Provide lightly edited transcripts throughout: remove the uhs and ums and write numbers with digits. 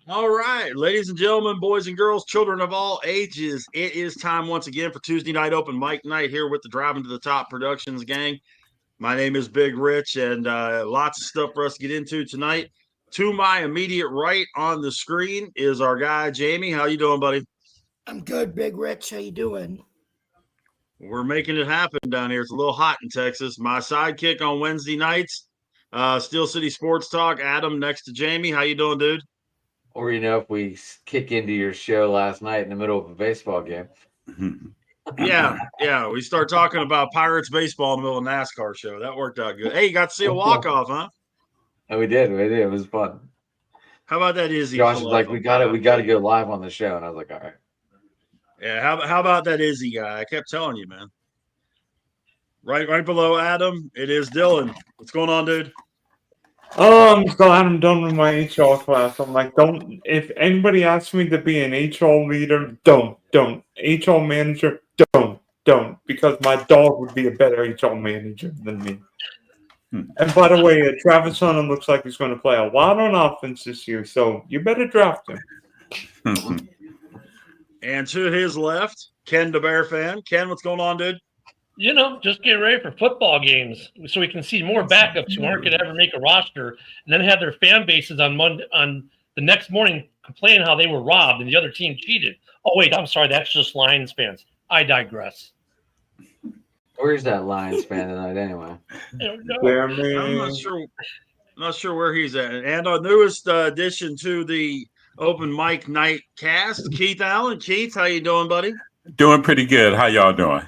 All right, ladies and gentlemen, boys and girls, children of all ages, it is time once again for Tuesday Night Open Mic Night here with the Driving to the Top Productions gang. My name is Big Rich, and lots of stuff for us to get into tonight. To my immediate right on the screen is our guy Jamie. How you doing, buddy? I'm good, Big Rich. How you doing? We're making it happen down here. It's a little hot in Texas. My sidekick on Wednesday nights, Steel City Sports Talk. Adam next to Jamie. How you doing, dude? Or if we kick into your show last night in the middle of a baseball game. Yeah. We start talking about Pirates baseball in the middle of a NASCAR show. That worked out good. Hey, you got to see a walk off, huh? And we did. It was fun. How about that Izzy? Josh was like, we got to go live on the show. And I was like, all right. Yeah, how about that Izzy guy? I kept telling you, man. Right below Adam, it is Dylan. What's going on, dude? Oh, I'm glad I'm done with my HR class. I'm like, don't. If anybody asks me to be an HR leader, don't. HR manager, don't. Because my dog would be a better HR manager than me. And by the way, Travis Hunter looks like he's going to play a lot on offense this year, so you better draft him. And to his left, Ken, the Bear fan. Ken, what's going on, dude? Just get ready for football games so we can see more backups who aren't going to ever make a roster and then have their fan bases on the next morning complaining how they were robbed and the other team cheated. Oh, wait, I'm sorry. That's just Lions fans. I digress. Where's that Lions fan tonight anyway? I'm not sure where he's at. And our newest addition to the Open Mic Night cast, Keith Allen. Keith, how you doing, buddy? Doing pretty good. How y'all doing?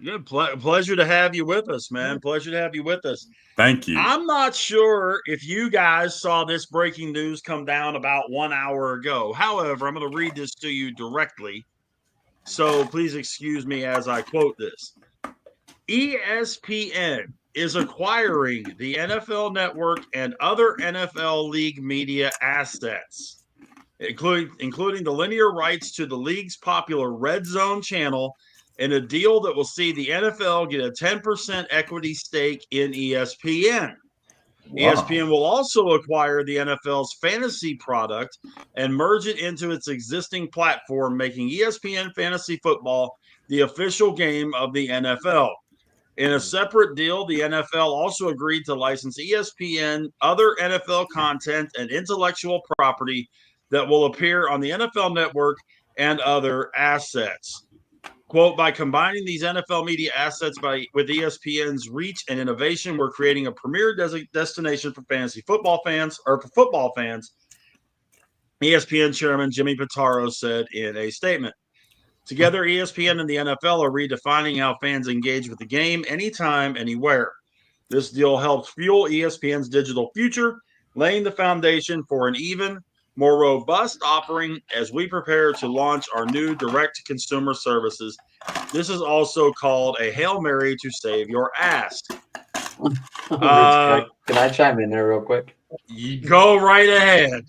Good. Pleasure to have you with us, man. Pleasure to have you with us. Thank you. I'm not sure if you guys saw this breaking news come down about 1 hour ago. However, I'm going to read this to you directly. So please excuse me as I quote this. ESPN is acquiring the NFL Network and other NFL league media assets, including the linear rights to the league's popular Red Zone channel, in a deal that will see the NFL get a 10% equity stake in ESPN. Wow. ESPN will also acquire the NFL's fantasy product and merge it into its existing platform, making ESPN Fantasy Football the official game of the NFL. In a separate deal, the NFL also agreed to license ESPN other NFL content and intellectual property that will appear on the NFL Network and other assets. Quote, by combining these NFL media assets with ESPN's reach and innovation, we're creating a premier destination for fantasy football fans, ESPN chairman Jimmy Pitaro said in a statement. Together, ESPN and the NFL are redefining how fans engage with the game anytime, anywhere. This deal helps fuel ESPN's digital future, laying the foundation for an even more robust offering as we prepare to launch our new direct-to-consumer services. This is also called a Hail Mary to save your ass. Can I chime in there real quick? Go right ahead.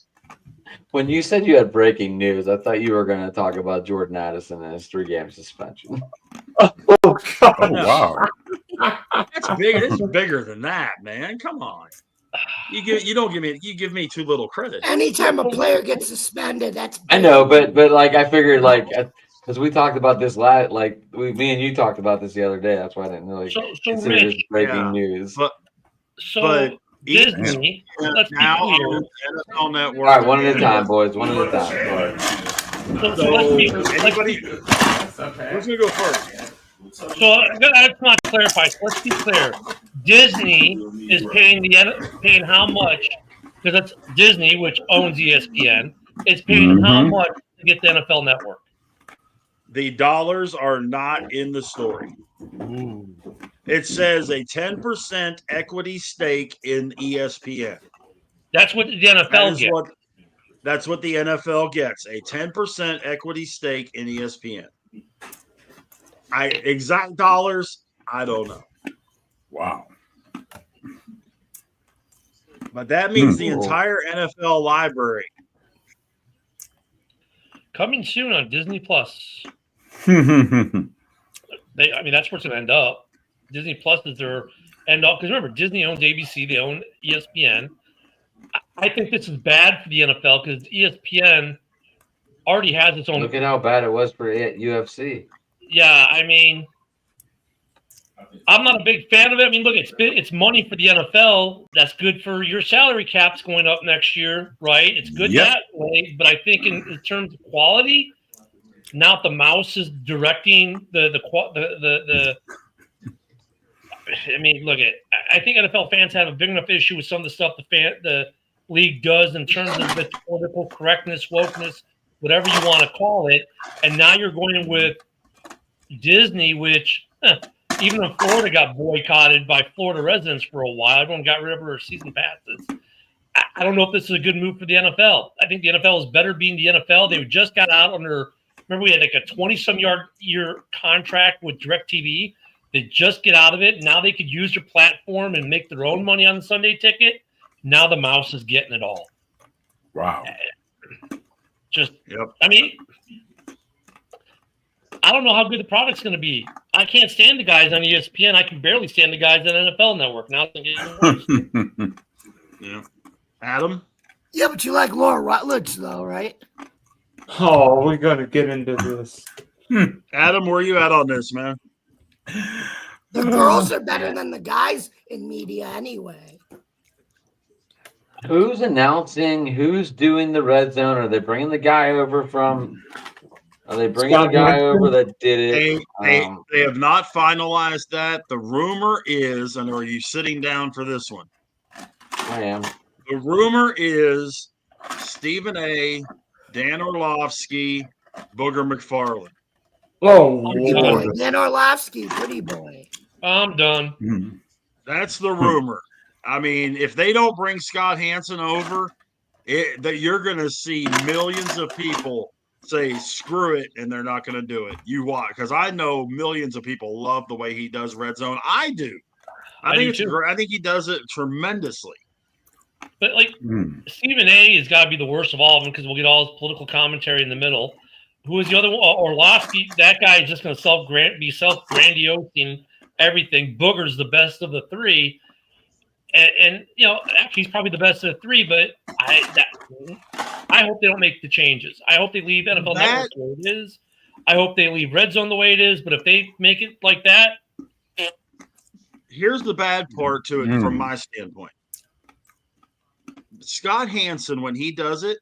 When you said you had breaking news, I thought you were going to talk about Jordan Addison and his 3-game suspension. Oh, God. Oh, wow. That's big. It's bigger than that, man. Come on. You give me too little credit. Anytime a player gets suspended, that's big. I know, but like I figured, like, because we talked about this me and you talked about this the other day. That's why I didn't really consider this breaking news. But Disney, let's be now clear. on NFL Network. All right, one at a time, boys. One at a time. So anybody, who's gonna go first? So let's not clarify. So let's be clear. Disney is paying how much? Because that's Disney, which owns ESPN, is paying how much to get the NFL Network? The dollars are not in the story. Ooh. It says a 10% equity stake in ESPN. That's what the NFL gets. That's what the NFL gets, a 10% equity stake in ESPN. Exact dollars, I don't know. Wow. But that means the entire NFL library. Coming soon on Disney Plus. That's where it's going to end up. Disney Plus is their end up. Because remember, Disney owns ABC. They own ESPN. I think this is bad for the NFL because ESPN already has its own. Look at how bad it was for UFC. Yeah, I mean, I'm not a big fan of it. I mean, look, it's money for the NFL. That's good for your salary caps going up next year, right? It's good Yep. that way. But I think in terms of quality, now the mouse is directing the. I mean, look at. I think NFL fans have a big enough issue with some of the stuff the league does in terms of the political correctness, wokeness, whatever you want to call it. And now you're going with Disney, which even though Florida got boycotted by Florida residents for a while, everyone got rid of their season passes. I don't know if this is a good move for the NFL. I think the NFL is better being the NFL. They just got out under. Remember, we had like a 20-some year contract with DirecTV. They just get out of it. Now they could use their platform and make their own money on the Sunday ticket. Now the mouse is getting it all. Wow. Yep. I mean, I don't know how good the product's going to be. I can't stand the guys on ESPN. I can barely stand the guys on NFL Network. Now it's getting worse. Yeah. Adam? Yeah, but you like Laura Rutledge, though, right? Oh, we're gonna get into this. Adam, where you at on this, man? The girls are better than the guys in media anyway. Who's announcing? Who's doing the red zone? Are they bringing the guy over from? Are they bringing the guy over that did it? They have not finalized that. The rumor is, and are you sitting down for this one? I am. The rumor is Stephen A., Dan Orlovsky, Booger McFarland. Oh, Pretty boy. Lord. Dan Orlovsky, pretty boy. I'm done. Mhm. That's the rumor. I mean, if they don't bring Scott Hansen over, that you're going to see millions of people say screw it, and they're not going to do it. You watch, because I know millions of people love the way he does red zone. I do. I think do it's too. great. I think he does it tremendously. But like Mm. Stephen A. has got to be the worst of all of them because we'll get all his political commentary in the middle. Who is the other one? Orlovsky. That guy is just going to be self-grandiosing everything. Booger's the best of the three. And you know, actually, he's probably the best of the three. But I hope they don't make the changes. I hope they leave NFL Network the way it is. I hope they leave Red Zone the way it is. But if they make it like that, Here's the bad part to it from my standpoint. Scott Hansen, when he does it,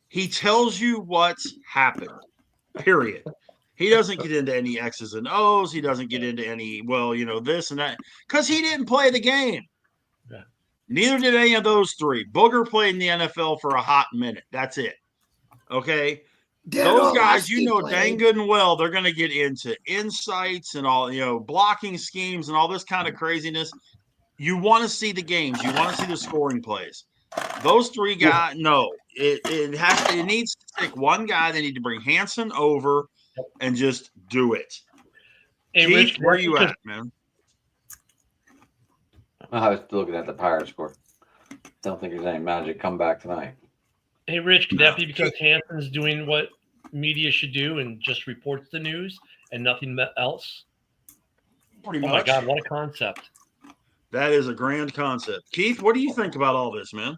he tells you what's happened, period. He doesn't get into any X's and O's. He doesn't get into any, well, you know, this and that, because he didn't play the game. Yeah. Neither did any of those three. Booger played in the NFL for a hot minute. That's it. Okay? Those guys, you know dang good and well, they're going to get into insights and all, you know, blocking schemes and all this kind of craziness. You want to see the games. You want to see the scoring plays. Those three guys, no. It needs to take one guy. They need to bring Hansen over and just do it. hey, Keith, Rich, where you at, man? I was looking at the Pirate score. Don't think there's any magic come back tonight. Hey, Rich, could that be because Hanson's doing what media should do and just reports the news and nothing else? Pretty Oh, much. my God, what a concept. That is a grand concept. Keith, what do you think about all this, man?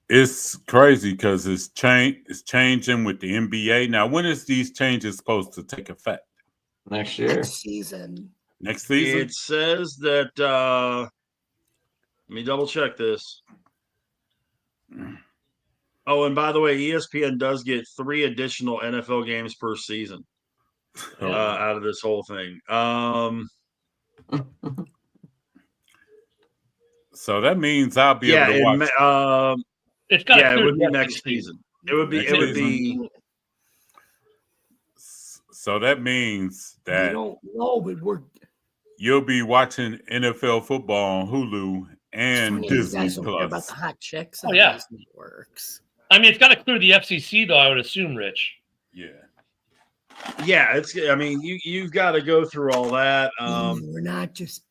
It's crazy because it's changing with the NBA. Now, when is these changes supposed to take effect? Next year. Next season. Next season? It says that let me double check this. Oh, and by the way, ESPN does get 3 additional NFL games per season out of this whole thing. So that means I'll be able to watch. It's got it would be next season. It would be. So that means We that don't know, but you'll be watching NFL football on Hulu and you Disney guys don't care about Plus. the hot chicks. Oh, yeah. These networks. I mean, it's got to clear the FCC, though, I would assume, Rich. Yeah. Yeah, it's. I mean, you've got to go through all that. We're not just.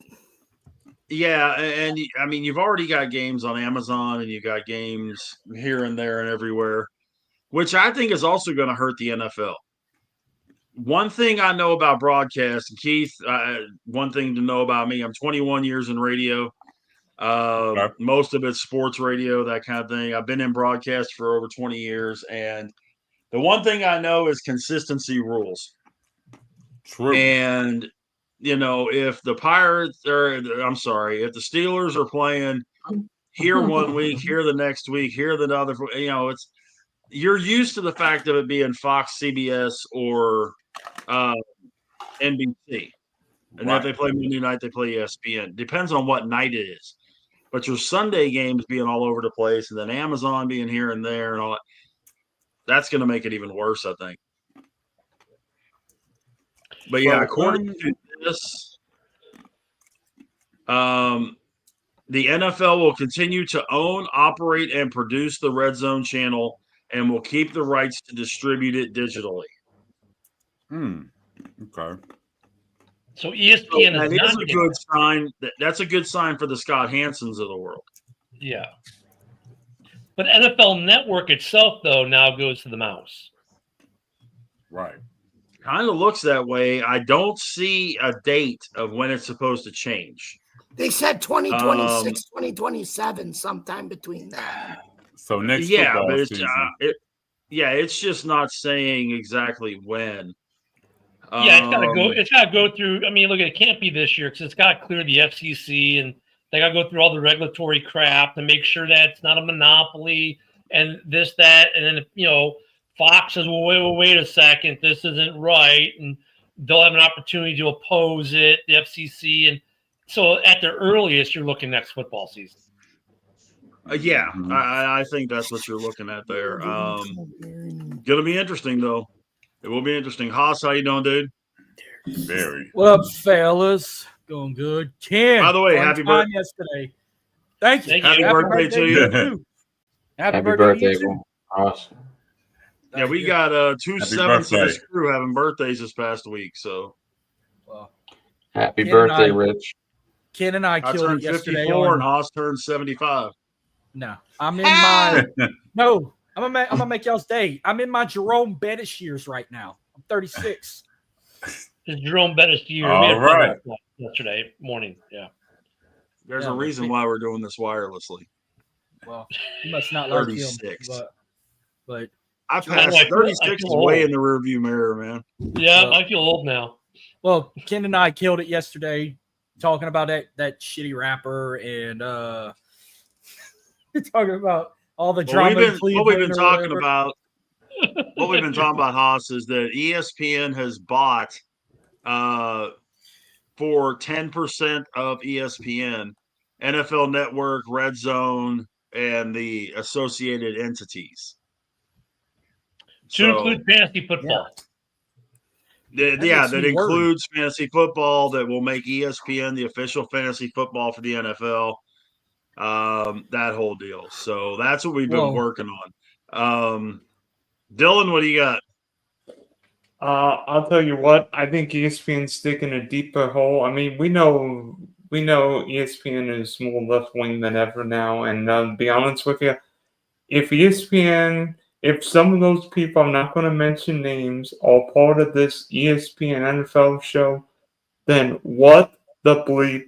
Yeah, and I mean, you've already got games on Amazon, and you got games here and there and everywhere, which I think is also going to hurt the NFL. One thing I know about broadcast, and Keith, one thing to know about me, I'm 21 years in radio. Most of it's sports radio, that kind of thing. I've been in broadcast for over 20 years, and the one thing I know is consistency rules. True. And if the Pirates if the Steelers are playing here one week, here the next week, here the other, you're used to the fact of it being Fox, CBS, or NBC. And then if they play Monday night, they play ESPN. Depends on what night it is. But your Sunday games being all over the place, and then Amazon being here and there and all that, that's going to make it even worse, I think. But yeah, according to this, the NFL will continue to own, operate, and produce the Red Zone channel and will keep the rights to distribute it digitally. Okay. So ESPN is not a good sign. That's a good sign for the Scott Hansons of the world. Yeah. But NFL Network itself, though, now goes to the mouse. Right. Kind of looks that way. I don't see a date of when it's supposed to change. They said 2026, 2027, sometime between that. So next football season. It's just not saying exactly when. Yeah, it's gotta go. It's gotta go through. I mean, look, it can't be this year because it's got to clear the FCC, and they got to go through all the regulatory crap to make sure that it's not a monopoly and this, that, and then Fox says, "Well, wait a second, this isn't right," and they'll have an opportunity to oppose it, the FCC, and so at the earliest, you're looking next football season. I think that's what you're looking at there. Gonna be interesting though. It will be interesting. Haas, how you doing, dude? Very. What up, fellas? Going good. Ken, by the way, happy birthday yesterday. Thank you. Happy birthday to you. Happy birthday, Awesome. Yeah, we got 2/7 of this crew having birthdays this past week. So, happy birthday, Rich. Ken and I killed turned it yesterday. 54 and Haas turned 75. No, I'm in my no. I'm gonna make y'all's day. I'm in my Jerome Bettis years right now. I'm 36. It's Jerome Bettis year. All right. Yesterday morning. Yeah. There's a reason why we're doing this wirelessly. Well, you must not like him. 36. But I passed 36 is way in the rearview mirror, man. Yeah, I feel old now. Well, Ken and I killed it yesterday, talking about that shitty rapper and talking about all the drama. What we've been talking about, Haas, is that ESPN has bought for 10% of ESPN, NFL Network, Red Zone, and the associated entities. To include fantasy football. That includes fantasy football. That will make ESPN the official fantasy football for the NFL. That whole deal. So that's what we've been working on. Dylan, what do you got? I'll tell you what. I think ESPN's digging a deeper hole. I mean, we know ESPN is more left wing than ever now. And to be honest with you, if some of those people, I'm not going to mention names, are part of this ESPN NFL show, then what the bleep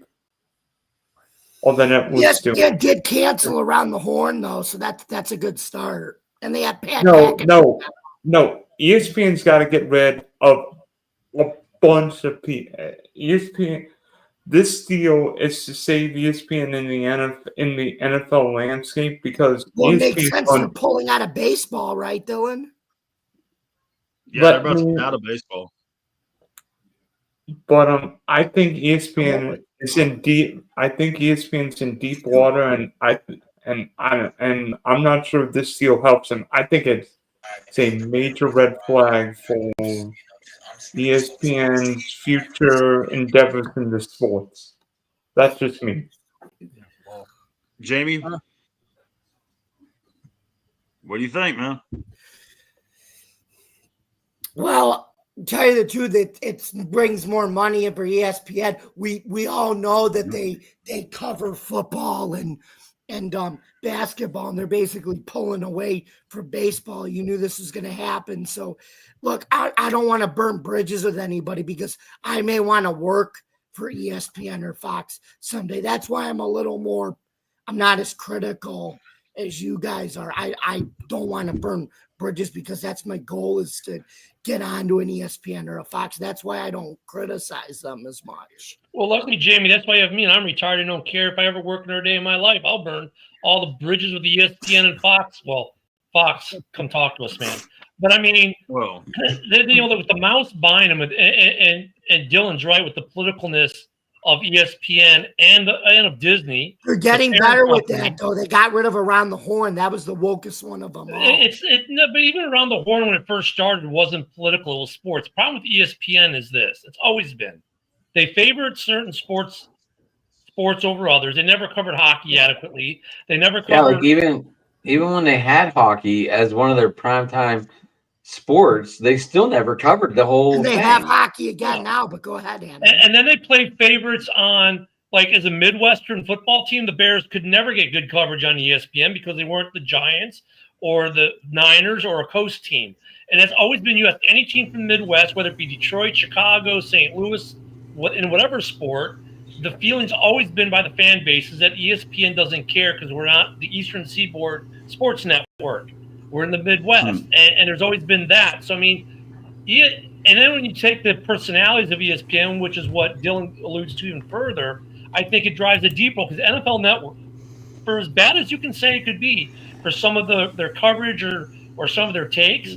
are the networks doing? ESPN did cancel around the horn though, so that's a good start. And they have No. ESPN's got to get rid of a bunch of people. ESPN. This deal is to save ESPN in the NFL landscape because it makes sense for pulling out of baseball, right, Dylan? Yeah, they're about to out of baseball. But I think ESPN is in deep. I think ESPN's in deep water, and I'm not sure if this deal helps them. I think it's a major red flag for ESPN's future endeavors in the sports. That's just me. Jamie, what do you think, man? Well, tell you the truth, it brings more money in for ESPN. We all know that they cover football and basketball, and they're basically pulling away from baseball. You knew this was going to happen. So, look, I don't want to burn bridges with anybody because I may want to work for ESPN or Fox someday. That's why I'm not as critical as you guys are. I don't want to burn bridges because that's my goal, is to get onto an ESPN or a Fox. That's why I don't criticize them as much. Well, luckily, Jamie, that's why you have me, and I'm retired. I don't care if I ever work another day in my life. I'll burn all the bridges with the ESPN and Fox. Well, Fox, come talk to us, man. But I mean, Well, with the mouse buying them, and Dylan's right with the politicalness of ESPN and of Disney. They're getting better with that, though. They got rid of Around the Horn. That was the wokest one of them all. But even Around the Horn, when it first started, it wasn't political. It was sports. The problem with ESPN is this. It's always been. They favored certain sports over others. They never covered hockey adequately. They never covered... Yeah, like even when they had hockey as one of their primetime sports, they still never covered the whole and they thing. have hockey again now, but go ahead, Andy. And then they play favorites on, like, as a Midwestern football team, the Bears could never get good coverage on ESPN because they weren't the Giants or the Niners or a coast team. And that's always been U.S. Any team from the Midwest, whether it be Detroit, Chicago, St. Louis, in whatever sport, the feeling's always been by the fan bases that ESPN doesn't care because we're not the Eastern Seaboard Sports Network. We're in the Midwest, and there's always been that. So, I mean, and then when you take the personalities of ESPN, which is what Dylan alludes to even further, I think it drives it deeper because NFL Network, for as bad as you can say it could be, for some of their coverage or some of their takes,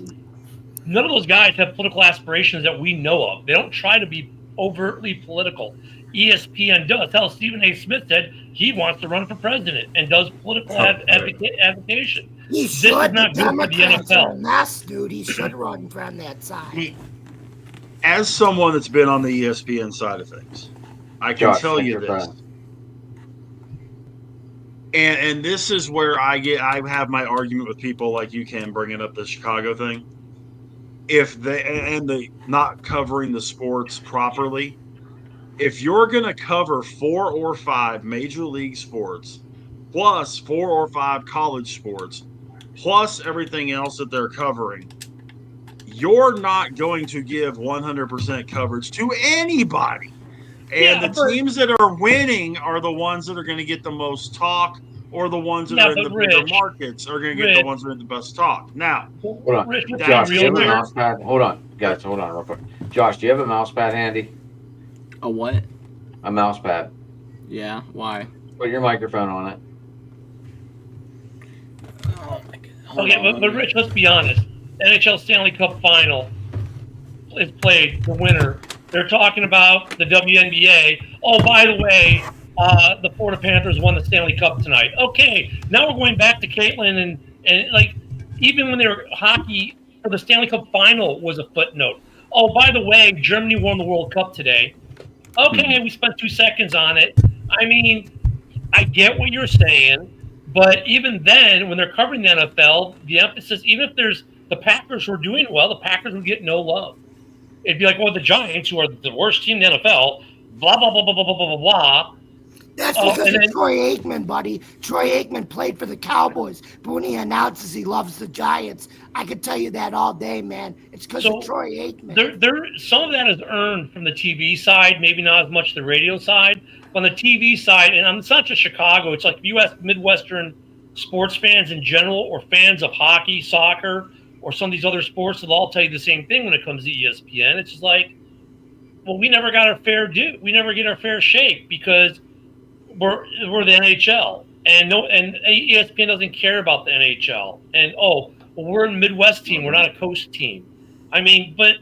none of those guys have political aspirations that we know of. They don't try to be overtly political. ESPN does. Hell, Stephen A. Smith said he wants to run for president and does political advocation. He should. This is not good for the NFL. Mess, dude. He should run from that side. As someone that's been on the ESPN side of things, I can tell you this. And this is where I have my argument with people like you can bringing up the Chicago thing. If they not covering the sports properly, if you're going to cover 4 or 5 major league sports, plus 4 or 5 college sports, plus everything else that they're covering, you're not going to give 100% coverage to anybody. And the teams that are winning are the ones that are going to get the most talk, or the ones that are in the bigger markets are going to get the ones that are in the best talk. Now, hold on. Josh, do you have a mouse pad? Hold on, guys. Hold on real quick. Josh, do you have a mouse pad handy? A what? A mouse pad. Yeah, why? Put your microphone on it. Oh my God. Okay, but Rich, let's be honest. NHL Stanley Cup Final is played, the winner. They're talking about the WNBA. Oh, by the way, the Florida Panthers won the Stanley Cup tonight. Okay, now we're going back to Caitlin and like, even when they were hockey for the Stanley Cup Final was a footnote. Oh, by the way, Germany won the World Cup today. Okay, we spent 2 seconds on it. I mean, I get what you're saying, but even then, when they're covering the NFL, the emphasis, even if there's the Packers who are doing well, the Packers would get no love. It'd be like, well, the Giants, who are the worst team in the NFL, blah, blah, blah, blah, blah, blah, blah, blah. That's because of Troy Aikman, buddy. Troy Aikman played for the Cowboys, but when he announces he loves the Giants, I could tell you that all day, man. It's because of Troy Aikman. Some of that is earned from the TV side, maybe not as much the radio side. On the TV side, and it's not just Chicago, it's like U.S. Midwestern sports fans in general, or fans of hockey, soccer, or some of these other sports, they'll all tell you the same thing when it comes to ESPN. It's just like, well, we never got our fair due. We never get our fair shake because we're the NHL, and ESPN doesn't care about the NHL. And we're a Midwest team, we're not a coast team. I mean, but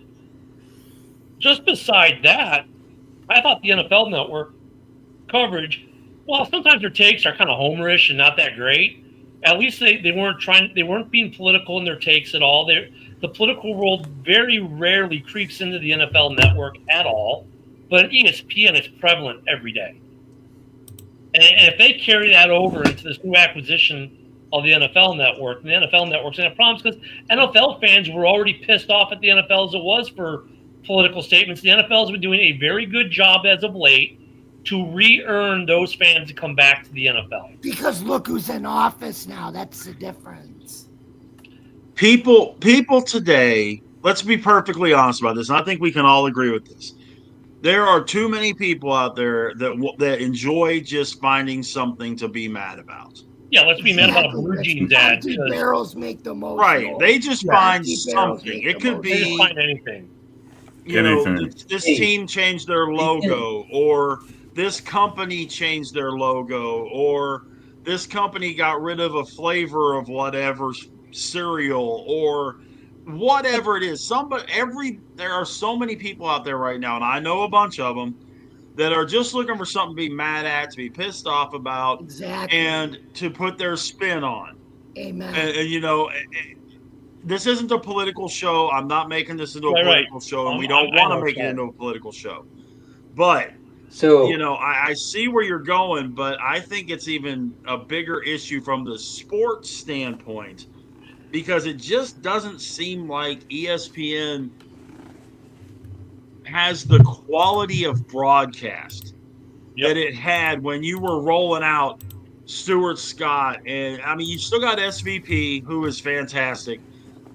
just beside that, I thought the NFL Network coverage, well, sometimes their takes are kind of homerish and not that great. At least they weren't being political in their takes at all. The political world very rarely creeps into the NFL Network at all, but ESPN is prevalent every day. And if they carry that over into this new acquisition of the NFL Network, and the NFL Network's going to have problems because NFL fans were already pissed off at the NFL as it was for political statements. The NFL has been doing a very good job as of late to re-earn those fans to come back to the NFL. Because look who's in office now. That's the difference. People today, let's be perfectly honest about this, and I think we can all agree with this. There are too many people out there that enjoy just finding something to be mad about. Yeah, let's be mad about a blue jeans ad. Empty barrels make the most Right. noise. They just find something. It could They just be find anything. This team changed their logo, or this company changed their logo, or this company got rid of a flavor of whatever cereal, or whatever it is. There are so many people out there right now, and I know a bunch of them that are just looking for something to be mad at, to be pissed off about, and to put their spin on. Amen. And this isn't a political show. I'm not making this into a political show, and we don't want to make it into a political show. But I see where you're going, but I think it's even a bigger issue from the sports standpoint, because it just doesn't seem like ESPN has the quality of broadcast that it had when you were rolling out Stuart Scott. And I mean, you still got SVP, who is fantastic,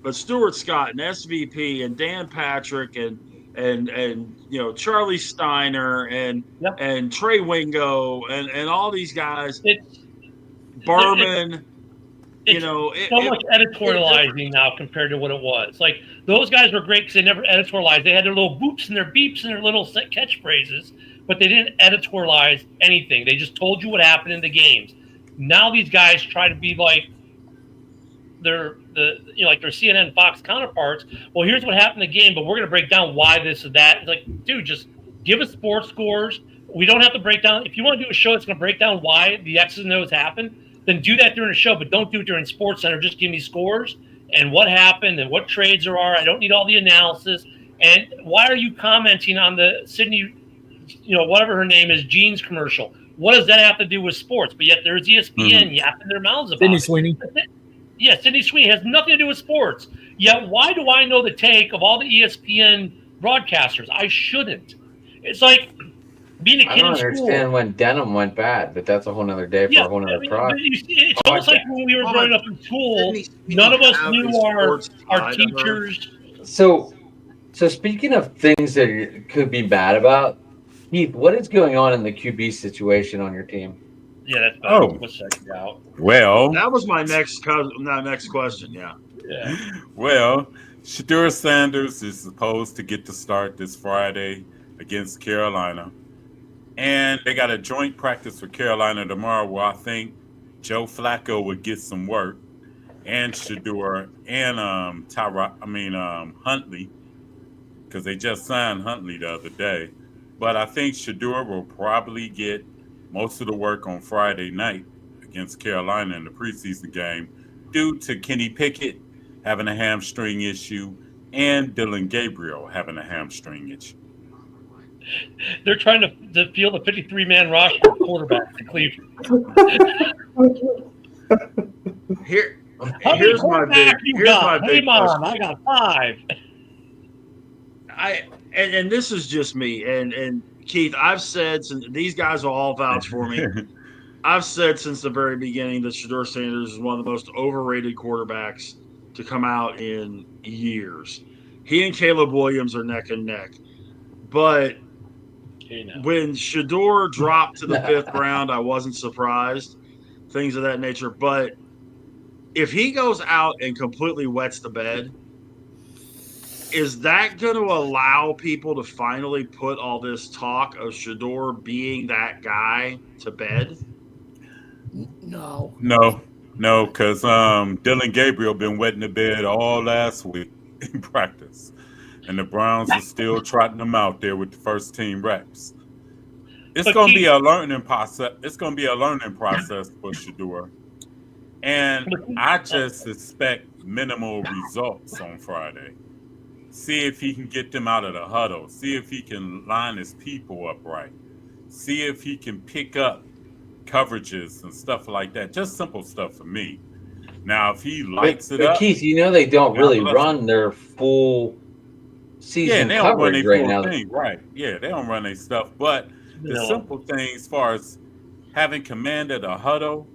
but Stuart Scott and SVP and Dan Patrick and Charlie Steiner and Trey Wingo and all these guys, Berman. Much editorializing now compared to what it was. Like, those guys were great because they never editorialized. They had their little boops and their beeps and their little catchphrases, but they didn't editorialize anything. They just told you what happened in the games. Now these guys try to be like their CNN Fox counterparts. Well, here's what happened in the game, but we're going to break down why this and that. It's like, dude, just give us sports scores. We don't have to break down. If you want to do a show that's going to break down why the X's and O's happened, then do that during the show, but don't do it during Sports Center. Just give me scores and what happened and what trades there are. I don't need all the analysis. And why are you commenting on the Sydney, whatever her name is, Jeans commercial? What does that have to do with sports? But yet there's ESPN yapping their mouths about Sydney it. Sweeney. Yeah, Sydney Sweeney has nothing to do with sports. Yet why do I know the take of all the ESPN broadcasters? I shouldn't. It's like being a kid I don't in school. understand when denim went bad, but that's a whole other day for a whole other product. It's almost like when we were growing up in school, none of us knew our teachers. So speaking of things that could be bad about, Keith, what is going on in the QB situation on your team? Yeah, that's bad. Let's check it out. Well, that was my next question. Yeah. Well, Shedeur Sanders is supposed to get to start this Friday against Carolina. And they got a joint practice with Carolina tomorrow where I think Joe Flacco would get some work, and Shedeur and Huntley, because they just signed Huntley the other day. But I think Shedeur will probably get most of the work on Friday night against Carolina in the preseason game due to Kenny Pickett having a hamstring issue and Dylan Gabriel having a hamstring issue. They're trying to field a 53-man roster of quarterbacks in Cleveland. Here's my big question. I got 5. And this is just me. And Keith, I've said, since these guys will all vouch for me, I've said since the very beginning that Shedeur Sanders is one of the most overrated quarterbacks to come out in years. He and Caleb Williams are neck and neck. But when Shedeur dropped to the 5th round, I wasn't surprised, things of that nature. But if he goes out and completely wets the bed, is that going to allow people to finally put all this talk of Shedeur being that guy to bed? No, because Dylan Gabriel been wetting the bed all last week in practice. And the Browns are still trotting them out there with the first team reps. It's going to be a learning process. It's going to be a learning process for Shedeur. And I just expect minimal results on Friday. See if he can get them out of the huddle. See if he can line his people up right. See if he can pick up coverages and stuff like that. Just simple stuff for me. Now, if he lights it up. Keith, they don't really run their full season they don't run coverage their right now. Thing, right. Yeah, they don't run their stuff. But the simple things as far as having command of the huddle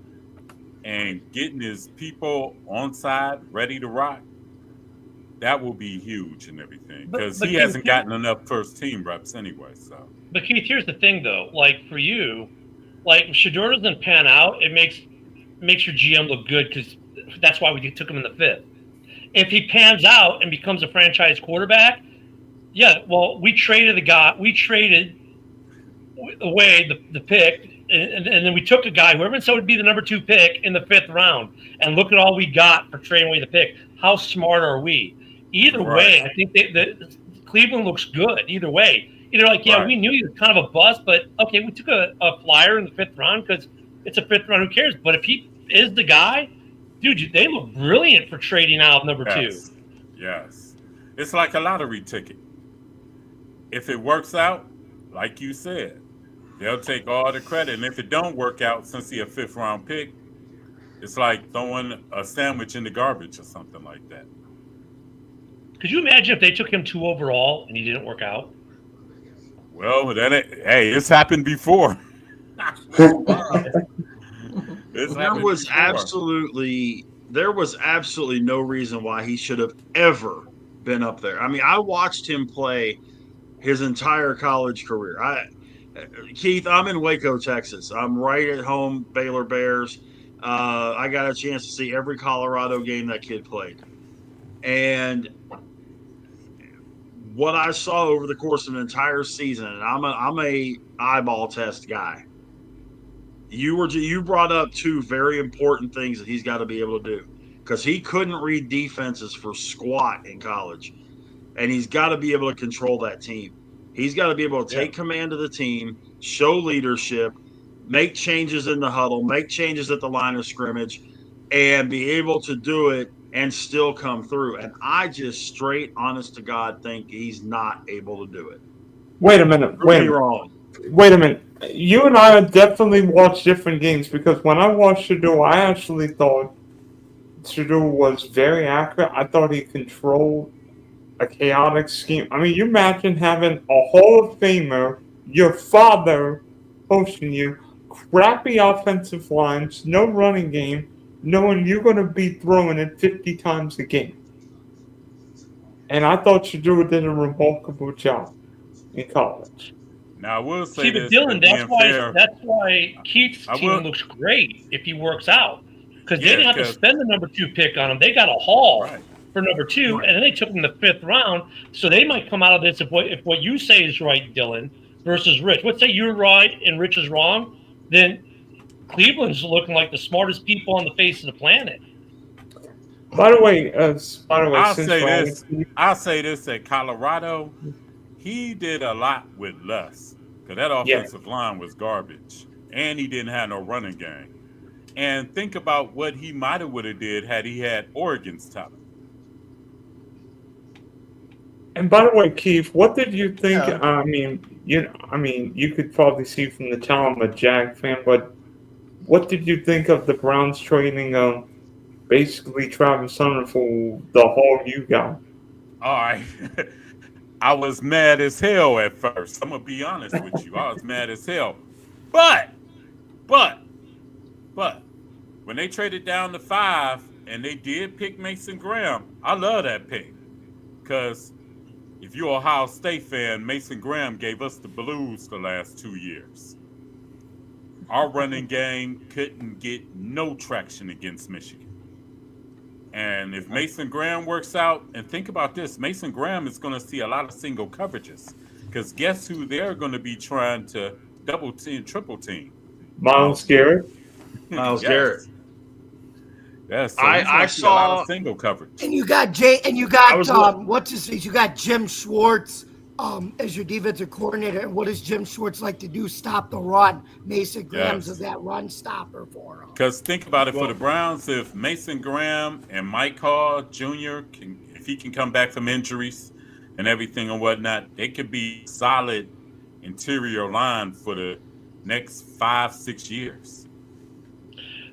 and getting his people on side, ready to rock, that will be huge and everything because But he hasn't gotten enough first team reps anyway. So, but Keith, here's the thing though. Like for you, like if Shador doesn't pan out, it makes your GM look good because that's why we took him in the 5th. If he pans out and becomes a franchise quarterback, yeah, well, we traded away the pick, and then we took a guy who everyone said would be the number 2 pick in the 5th round, and look at all we got for trading away the pick. How smart are we? Either way, I think that Cleveland looks good. Either way, either like, yeah, we knew he was kind of a bust, but okay, we took a flyer in the 5th round because it's a 5th round. Who cares? But if he is the guy, dude, they look brilliant for trading out number 2. Yes, it's like a lottery ticket. If it works out, like you said, they'll take all the credit. And if it don't work out, since he's a 5th round pick, it's like throwing a sandwich in the garbage or something like that. Could you imagine if they took him 2 overall and he didn't work out? Well, then it's happened before. There was absolutely no reason why he should have ever been up there. I mean, I watched him play his entire college career. Keith, I'm in Waco, Texas. I'm right at home, Baylor Bears. I got a chance to see every Colorado game that kid played. And what I saw over the course of an entire season, and I'm a eyeball test guy. You brought up 2 very important things that he's got to be able to do, because he couldn't read defenses for squat in college, and he's got to be able to control that team. He's got to be able to take command of the team, show leadership, make changes in the huddle, make changes at the line of scrimmage, and be able to do it and still come through. And I just straight, honest to God, think he's not able to do it. Wait a minute. Wrong. Wait a minute. You and I definitely watched different games, because when I watched Shador, I actually thought Shador was very accurate. I thought he controlled a chaotic scheme. I mean, you imagine having a Hall of Famer, your father, hosting you, crappy offensive lines, no running game, knowing you're going to be throwing it 50 times a game. And I thought Shador did a remarkable job in college. Now, I will say this, Dylan, that's why Keith's team looks great if he works out. Because they didn't have to spend the number 2 pick on him. They got a haul for number 2, and then they took him the 5th round. So they might come out of this if what you say is right, Dylan, versus Rich. Let's say you're right and Rich is wrong, then Cleveland's looking like the smartest people on the face of the planet. By the way, I'll say this at Colorado, he did a lot with less, because that offensive line was garbage, and he didn't have no running game. And think about what he might have would have did had he had Oregon's talent. And by the way, Keith, what did you think? I mean, you could probably see from the time I'm a Jag fan, but what did you think of the Browns trading basically Travis Hunter for the haul you got? All right. I was mad as hell at first. I'm going to be honest with you. I was mad as hell. But, when they traded down to 5 and they did pick Mason Graham, I love that pick. Because if you're an Ohio State fan, Mason Graham gave us the blues the last 2 years. Our running game couldn't get no traction against Michigan. And if Mason Graham works out, and think about this, Mason Graham is going to see a lot of single coverages, because guess who they're going to be trying to double team, triple team? Myles Garrett. Myles Garrett. Yes, so I saw a lot of single coverage. And you got what's his face? You got Jim Schwartz as your defensive coordinator. And what does Jim Schwartz like to do? Stop the run. Mason Graham's of that run stopper for him. Because think about it, for the Browns, if Mason Graham and Mike Hall Jr. if he can come back from injuries and everything and whatnot, they could be solid interior line for the next 5-6 years.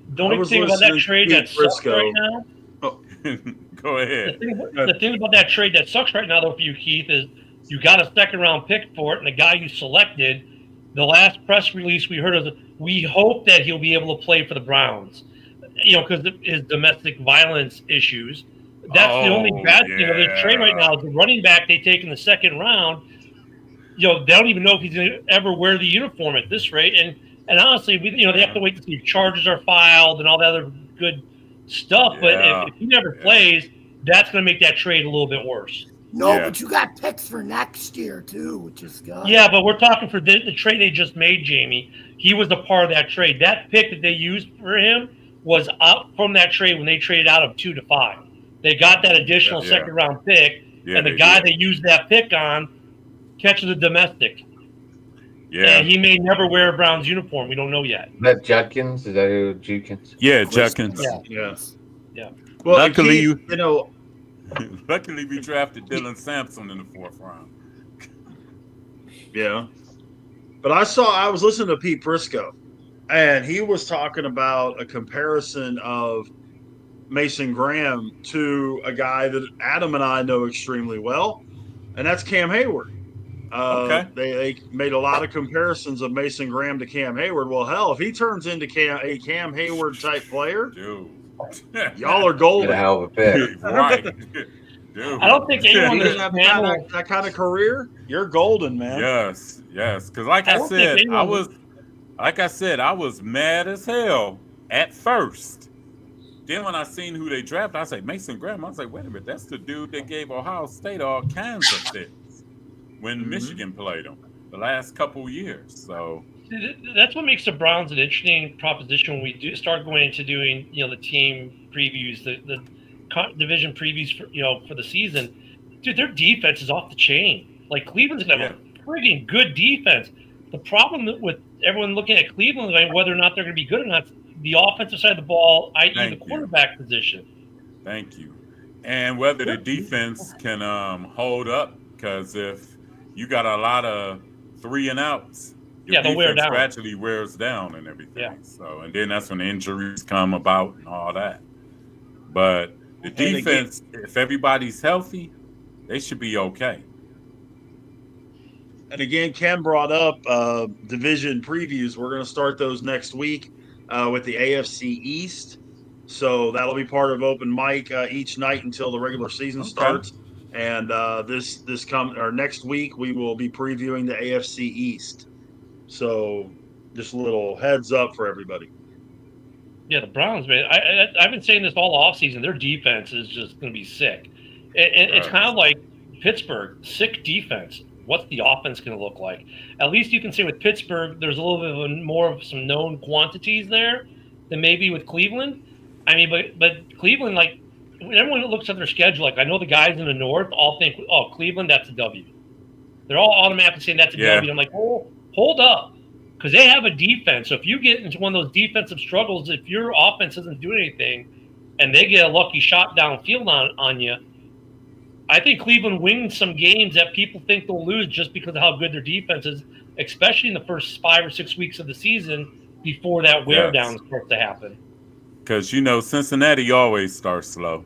The only thing about that trade that sucks right now. Go ahead. The thing about that trade that sucks right now, though, for you, Keith, is you got a 2nd round pick for it, and the guy you selected, the last press release we heard of, we hope that he'll be able to play for the Browns, because of his domestic violence issues. That's the only bad thing of the trade right now is the running back they take in the second round. They don't even know if he's going to ever wear the uniform at this rate. And honestly, they have to wait to see if charges are filed and all that other good stuff. But if he never plays, that's going to make that trade a little bit worse. No, but you got picks for next year too, which is good. Yeah, but we're talking for the trade they just made, Jamie. He was a part of that trade. That pick that they used for him was up from that trade when they traded out of 2 to 5. They got that additional second-round pick, and the guy they used that pick on catches a domestic. Yeah. And he may never wear a Browns uniform. We don't know yet. Is that Judkins? Is that who Judkins? Yeah, Judkins. Yeah. Well, luckily, luckily we drafted Dylan Sampson in the 4th round. Yeah. But I was listening to Pete Prisco, and he was talking about a comparison of Mason Graham to a guy that Adam and I know extremely well, and that's Cam Hayward. They made a lot of comparisons of Mason Graham to Cam Hayward. Well, hell, if he turns into a Cam Hayward type player, y'all are golden. A hell of a pick. Right. Dude. I don't think anyone that kind of career, you're golden, man. Yes. Because like I said, I was mad as hell at first. Then when I seen who they drafted, I was like, Mason Graham. I was like, wait a minute, that's the dude that gave Ohio State all kinds of fits when Michigan played them the last couple years. So that's what makes the Browns an interesting proposition when we start going into doing the team previews, the division previews for the season. Dude, their defense is off the chain. Like Cleveland's gonna have a friggin' good defense. The problem with everyone looking at Cleveland, like whether or not they're going to be good or not, the offensive side of the ball, i.e. the quarterback position. Thank you. And whether the defense can hold up, because if you got a lot of 3 and outs, your defense gradually wears down and everything. Yeah. So, and then that's when the injuries come about and all that. But the defense, if everybody's healthy, they should be okay. And again, Ken brought up division previews. We're going to start those next week with the AFC East. So that'll be part of open mic each night until the regular season starts. And next week we will be previewing the AFC East. So just a little heads up for everybody. Yeah, the Browns, man. I've been saying this all offseason. Their defense is just going to be sick. It's kind of like Pittsburgh, sick defense. What's the offense going to look like? At least you can say with Pittsburgh, there's a little bit more of some known quantities there than maybe with Cleveland. I mean, but Cleveland, like, when everyone looks at their schedule, like, I know the guys in the North all think, oh, Cleveland, that's a W. They're all automatically saying that's a W. I'm like, oh, hold up. Because they have a defense. So if you get into one of those defensive struggles, if your offense doesn't do anything and they get a lucky shot downfield on you, I think Cleveland wins some games that people think they'll lose just because of how good their defense is, especially in the first 5 or 6 weeks of the season before that wear down starts to happen. Because, Cincinnati always starts slow.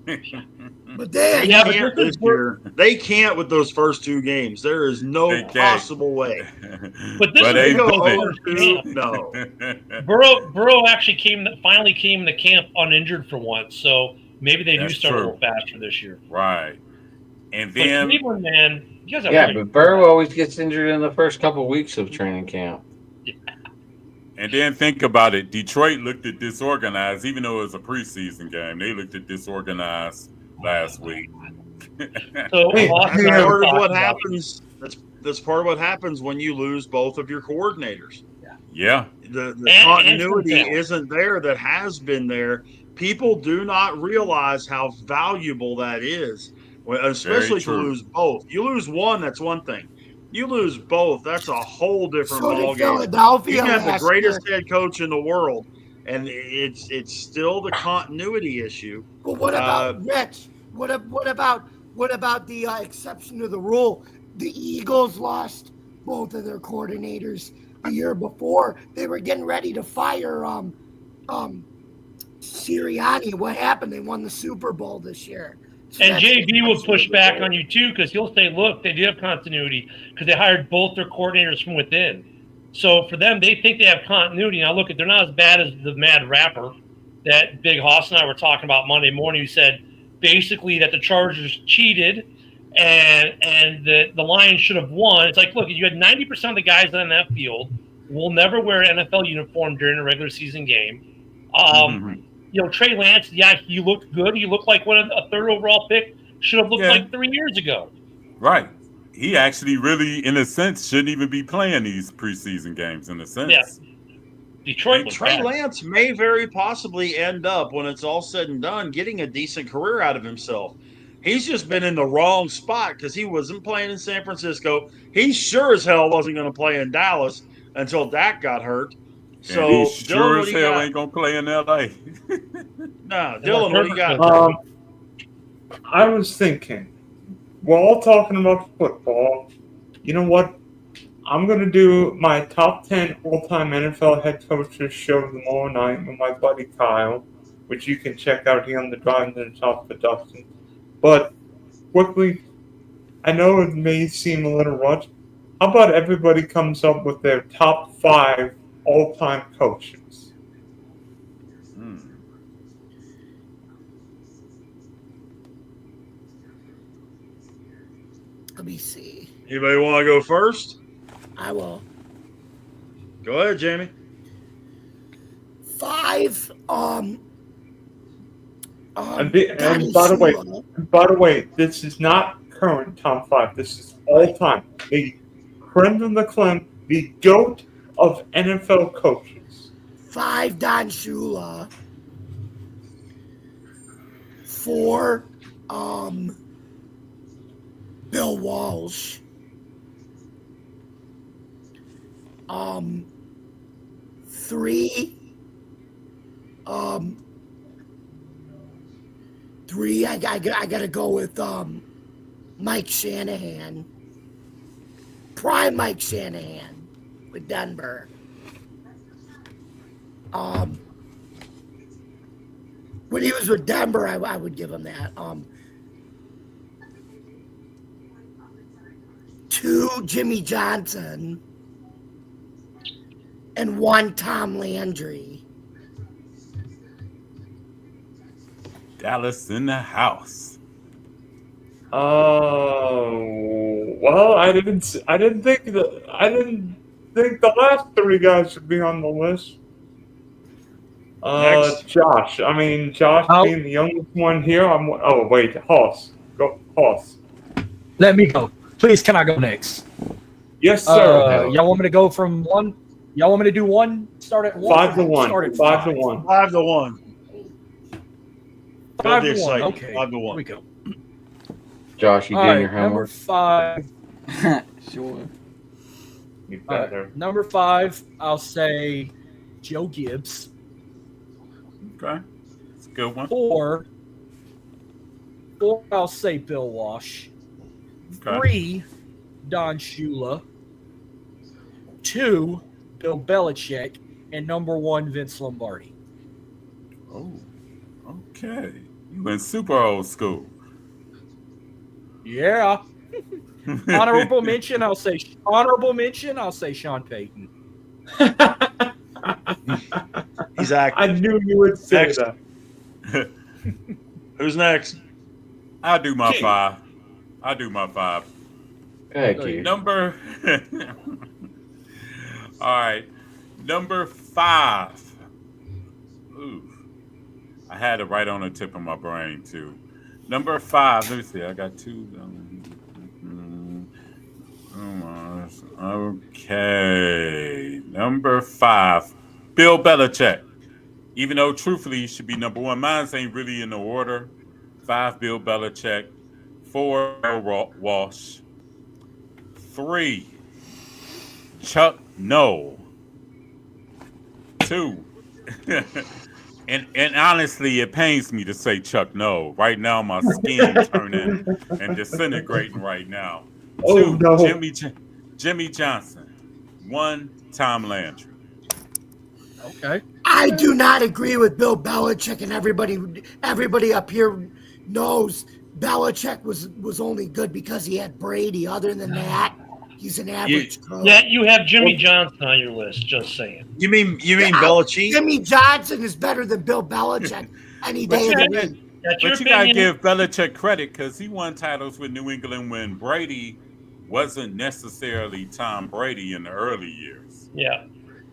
But they can't this year. They can't with those first 2 games. There is no possible way. But this is no. Burrow actually finally came to camp uninjured for once, so maybe they do start a little faster this year. Right. And then Cleveland, man, you guys have but Burrow always gets injured in the first couple of weeks of training camp. Yeah. And then think about it. Detroit looked at disorganized, even though it was a preseason game. They looked at disorganized last week. So that's part of what happens. That's part of what happens when you lose both of your coordinators. Yeah. The continuity isn't there that has been there. People do not realize how valuable that is, especially to lose both. You lose one, that's one thing. You lose both, that's a whole different ballgame. You have the greatest head coach in the world, and it's still the continuity issue. But what about Rich? What about the exception to the rule? The Eagles lost both of their coordinators the year before. They were getting ready to fire Sirianni. What happened? They won the Super Bowl this year. So and JB will push back on you too, because he'll say, look, they do have continuity because they hired both their coordinators from within. So for them, they think they have continuity. Now look, they're not as bad as the mad rapper that Big Hoss and I were talking about Monday morning, who said basically that the Chargers cheated and the Lions should have won. It's like, look, you had 90% of the guys on that field will never wear an NFL uniform during a regular season game. Trey Lance, he looked good. He looked like what a third overall pick should have looked like 3 years ago. Right. He actually really, in a sense, shouldn't even be playing these preseason games, in a sense. Yeah. Detroit was Trey bad. Lance may very possibly end up, when it's all said and done, getting a decent career out of himself. He's just been in the wrong spot because he wasn't playing in San Francisco. He sure as hell wasn't going to play in Dallas until Dak got hurt. So and he sure Dylan, as hell ain't going to play in L.A. No, Dylan, what do you got? I was thinking, we're all talking about football. You know what? I'm going to do my top 10 all-time NFL head coaches show tomorrow night with my buddy Kyle, which you can check out here on the Driving to the Top production. But quickly, I know it may seem a little rushed. How about everybody comes up with their top 5 all-time coaches? Let me see. Anybody want to go first? I will. Go ahead, Jamie. 5. And by the way, this is not current top 5. This is all time. The creme de la creme, the GOAT of NFL coaches. 5, Don Shula. 4, Bill Walsh. 3, 3, I gotta go with Mike Shanahan. Prime Mike Shanahan with Denver. When he was with Denver, I would give him that. 2, Jimmy Johnson. And 1, Tom Landry. Dallas in the house. Oh, well, I didn't think the last 3 guys should be on the list. Josh being the youngest one here. Hoss. Go, Hoss. Let me go. Please, can I go next? Yes, sir. Y'all want me to go from 1? Y'all want me to do 1? Start at 1? 5 to 1. 5 to 1. 5 to 1. 5 to 1. Okay. 5 to 1. Here we go. Josh, you doing your number homework? 5. Sure. You better. Number 5, I'll say Joe Gibbs. Okay. It's a good one. 4, I'll say Bill Walsh. Okay. 3, Don Shula. 2, Bill Belichick. And number 1, Vince Lombardi. Oh, okay. You went super old school. Yeah. Honorable mention, I'll say Sean Payton. He's active. I knew you would say that. Who's next? I'll do my Keith. 5. Hey, Keith. Number. All right. Number 5. Ooh. I had it right on the tip of my brain, too. Number 5. Let me see. I got 2. Okay. Number 5. Bill Belichick. Even though, truthfully, he should be number 1. Mine ain't really in the order. 5, Bill Belichick. 4, Bill Walsh. 3, Chuck Noll. 2. And honestly, it pains me to say Chuck Noll. Right now, my skin turning and disintegrating right now. 2, Jimmy Johnson. 1, Tom Landry. Okay. I do not agree with Bill Belichick, and everybody up here knows Belichick was only good because he had Brady. Other than that, he's an average coach. Yeah, you have Jimmy Johnson on your list. Just saying. You mean Belichick? Jimmy Johnson is better than Bill Belichick any day of the week. That's your But you gotta opinion. give Belichick credit because he won titles with New England when Brady wasn't necessarily Tom Brady in the early years. Yeah.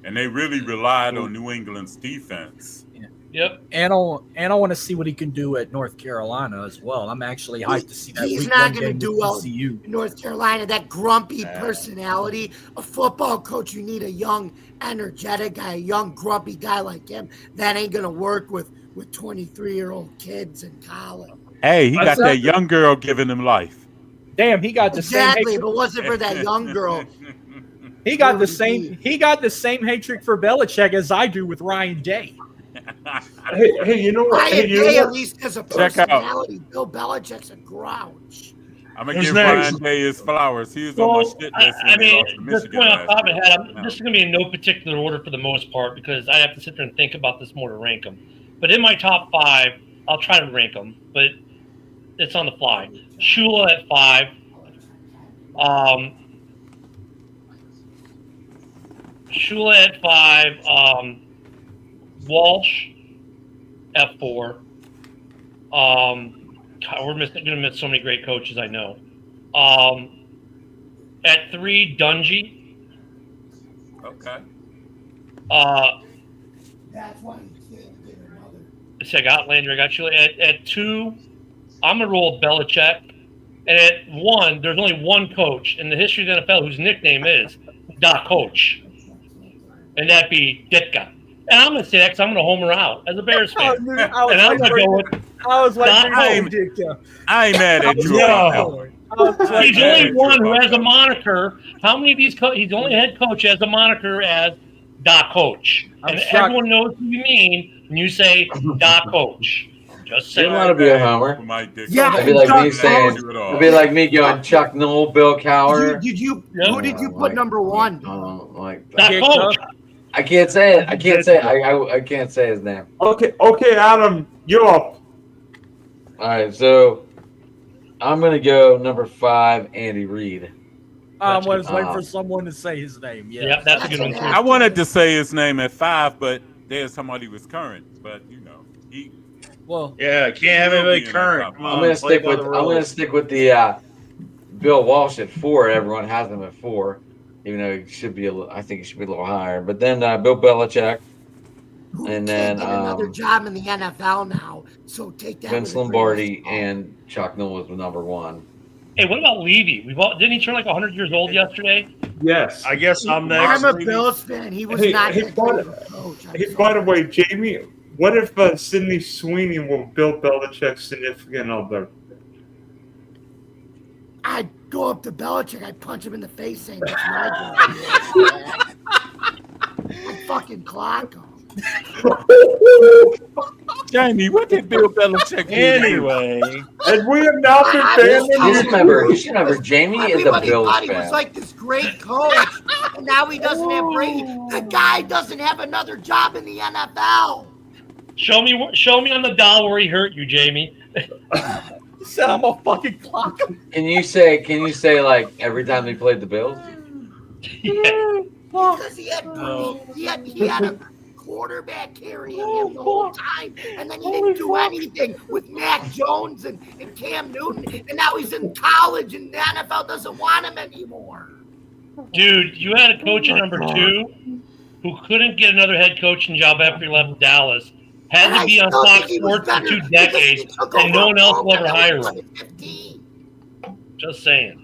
And they really relied on New England's defense. Yep. And I want to see what he can do at North Carolina as well. I'm actually hyped to see that. He's week not one going to game do with well ECU. in North Carolina. That grumpy personality, a football coach, you need a young, energetic guy, a young, grumpy guy like him. That ain't going to work with 23-year-old kids in college. Hey, he got that young girl giving him life. Damn, he got the Exactly, same. if it wasn't for that young girl. He got the same. He got the same hatred for Belichick as I do with Ryan Day. Hey, you know what? Ryan Day at least has a Check out. personality. Bill Belichick's a grouch. I'm gonna give Ryan Day his flowers. He was on my shit list when they lost to this Michigan point off the last top of year. my head, this is going to be in no particular order for the most part because I have to sit there and think about this more to rank them. But in my top 5, I'll try to rank them, but it's on the fly. Shula at 5. Shula at 5. Walsh at 4. God, we're going to miss so many great coaches, I know. At 3, Dungy. Okay. That's why you can't get another. So I got Landry, I got Shula. At 2, I'm going to roll Belichick. And at 1, there's only one coach in the history of the NFL whose nickname is Da Coach. And that'd be Ditka. And I'm going to say that because I'm going to homer out as a Bears fan. And I'm going to go with I ain't mad at you. No. He's only one who has a moniker. How many of these he's the only head coach who has a moniker as Da Coach. And everyone knows who you mean when you say Da Coach. Just saying. You want to be a homer? Yeah, It'd be like me saying. It'd be like me going Chuck Noll, Bill Cowher. Who did you put number 1? Da Coach. I can't say it. I can't say it. I can't say his name. Okay, Adam, you're up. All right, so I'm gonna go number 5, Andy Reid. I was waiting for someone to say his name. Yeah, that's a good one too. I wanted to say his name at 5, but there's somebody who was current. But he. Well, yeah, can't have anybody current. Come on, I'm gonna stick with the Bill Walsh at 4. Everyone has him at 4, even though he should be I think he should be a little higher. But then Bill Belichick, and then Get another job in the NFL now. So take that. Vince Lombardi and Chuck Noll was number 1. Hey, what about Levy? Didn't he turn like 100 years old yesterday? Yes. I guess I'm next. I'm a Bills fan. He was not Hey, by the way, Jamie, what if Sidney Sweeney was Bill Belichick's significant other? I'd go up to Belichick. I'd punch him in the face saying, that's my girl. I'd fucking clock him. Jamie, what did Bill Belichick do? Anyway, and we have not been banning You should remember, Jamie is a Bills thought he fan. was like this great coach, and now he doesn't have Brady. The guy doesn't have another job in the NFL. Show me on the doll where he hurt you, Jamie. Said I'm a fucking clock him. Can you say like every time they played the Bills? Yeah. Because he had a quarterback carrying him the whole time, and then he didn't do anything with Mac Jones and Cam Newton, and now he's in college, and the NFL doesn't want him anymore. Dude, you had a coach at number 2 who couldn't get another head coaching job after he left Dallas. Had to be on Fox Sports for 2 decades, and no one else will ever hire him. Just saying.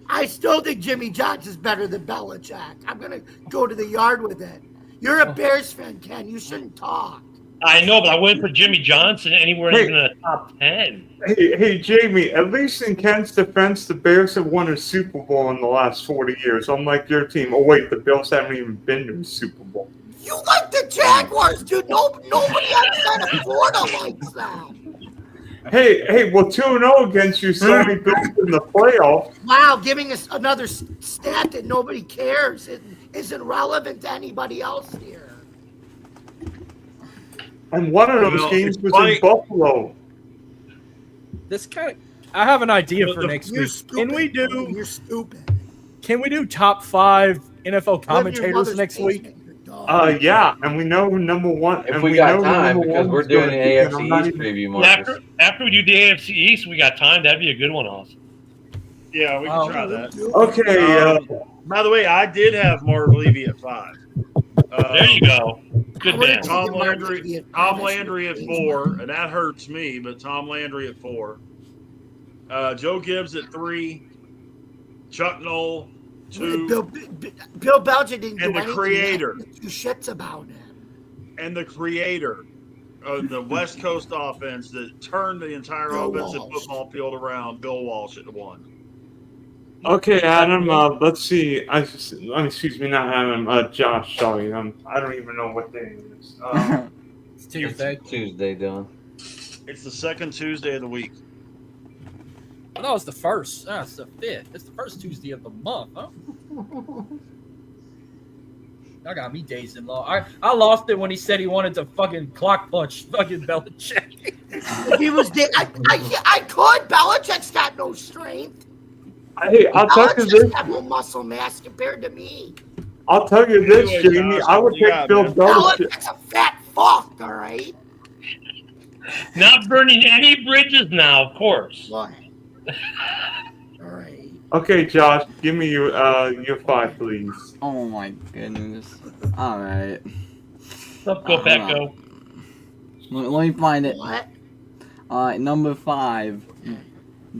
I still think Jimmy Johnson's better than Belichick. I'm going to go to the yard with it. You're a Bears fan, Ken. You shouldn't talk. I know, but I wouldn't put Jimmy Johnson anywhere even in the top 10. Hey, Jamie, at least in Ken's defense, the Bears have won a Super Bowl in the last 40 years, unlike your team. Oh, wait, the Bills haven't even been to a Super Bowl. You like the Jaguars, dude. Nobody outside of Florida likes them. Hey, well, 2-0 against you, Sonny Bills in the playoffs. Wow, giving us another stat that nobody cares. It isn't relevant to anybody else here. And one of those games was in Buffalo. I have an idea for next week. You're stupid. Can we do top 5 NFL commentators next week? Yeah, and we know number one. If and we got know time, number because one's we're doing gonna an be, and I'm AFC not East even- preview, Yeah, Marcus. after we do the AFC East, we got time. That'd be a good one, Oz. Yeah, we can try that. Okay. By the way, I did have Marv Levy at 5. There you go. Good man. Tom Landry at 4, and that hurts me, but Tom Landry at 4. Joe Gibbs at 3. Chuck Knoll, 2. Bill Belichick didn't do And the anything. creator. Two shits about him. And the creator of the West Coast offense that turned the entire Bill offensive Walsh. football field around, Bill Walsh at 1. Okay, Adam. Let's see. Excuse me, not Adam. Josh. Sorry. I don't even know what day it is. It's Tuesday. It's Tuesday, Dylan. It's the second Tuesday of the week. Oh, no, it's the first. No, it's the 5th. It's the first Tuesday of the month, huh? Y'all got me dazed and lost. I lost it when he said he wanted to fucking clock punch fucking Belichick. If he was dead, I could. Belichick's got no strength. Hey, I'll tell you Belichick's this. got no muscle mass compared to me. I'll tell you this, Anyway, Jamie. Josh, I would what you pick got, Bill man? Belichick. Belichick's a fat fuck, all right? Not burning any bridges now, of course. What? All right. Okay, Josh, give me your 5, please. Oh my goodness. All right. Let's go, Pat, go. Let me find it. What? All right, number 5,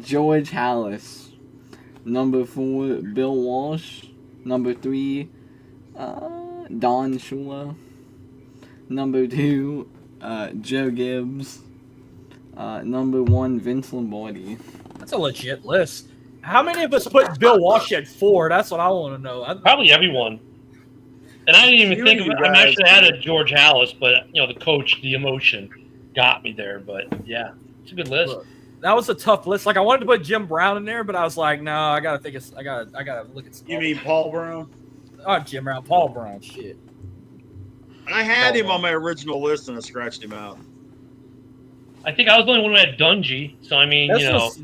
George Hallis. Number 4, Bill Walsh. Number 3, Don Shula. Number 2, Joe Gibbs. Number 1, Vince Lombardi. That's a legit list. How many of us put Bill Walsh at 4? That's what I want to know. Probably everyone. And I didn't even You think of it. I guys- actually added George Hallis, but the coach, the emotion got me there. But yeah, it's a good list. That was a tough list. Like I wanted to put Jim Brown in there, but I was like, no, I gotta think I gotta look at. You mean Paul Brown? Oh, Jim Brown, Paul Brown, shit. I had him on my original list and I scratched him out. I think I was the only one who had Dungy. So I mean,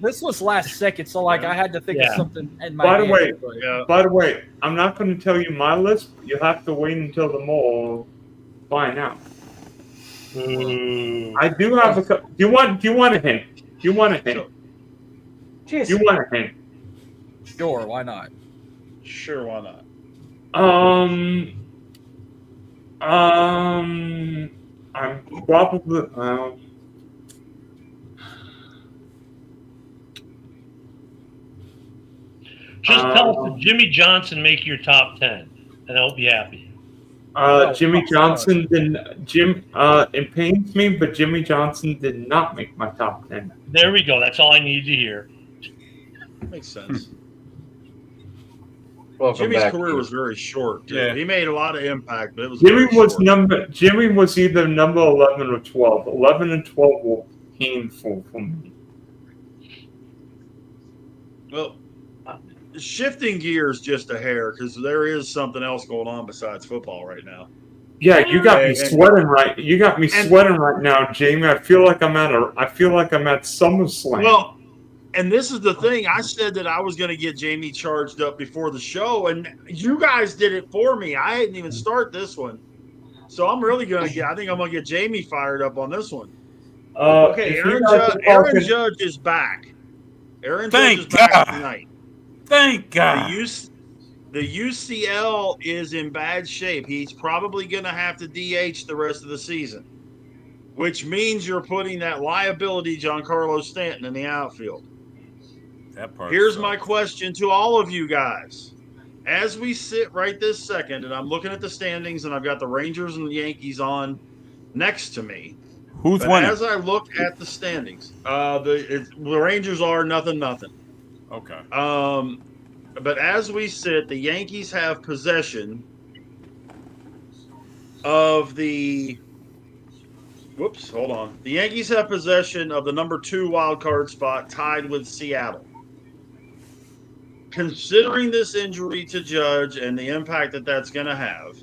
This was last second, so like I had to think of something in my By the head, way, but- By the way, I'm not going to tell you my list. You have to wait until the mall find out. I do have a. Do you want a hint? Do you want a hint? Do you want a hint? Sure, why not? Sure, why not? I'm probably. just tell us to Jimmy Johnson make your top 10, and I'll be happy. Jimmy Johnson didn't. It pains me, but Jimmy Johnson did not make my top 10. There we go. That's all I need to hear. Makes sense. Welcome Jimmy's back. career was very short. Too. Yeah. He made a lot of impact, but it was Jimmy very was short. Jimmy was either number 11 or 12. 11 and 12 were painful for me. Well, shifting gears just a hair because there is something else going on besides football right now. Yeah, you got me And- sweating right. You got me and- sweating right now, Jamie. I feel like I'm at SummerSlam. Well, and this is the thing. I said that I was going to get Jamie charged up before the show, and you guys did it for me. I hadn't even start this one, so I'm really going to get. I think I'm going to get Jamie fired up on this one. Okay, if you guys are Aaron talking- Judge is back. Aaron Thank Judge is back God. tonight. Thank God. The UCL is in bad shape. He's probably going to have to DH the rest of the season, which means you're putting that liability Giancarlo Stanton in the outfield. That part Here's sucks. my question to all of you guys. As we sit right this second, and I'm looking at the standings, and I've got the Rangers and the Yankees on next to me. Who's But winning? as I look at the standings, the Rangers are 0-0. Okay. But as we sit, the Yankees have possession of the. Whoops, hold on. The Yankees have possession of the number 2 wild card spot, tied with Seattle. Considering this injury to Judge and the impact that that's going to have,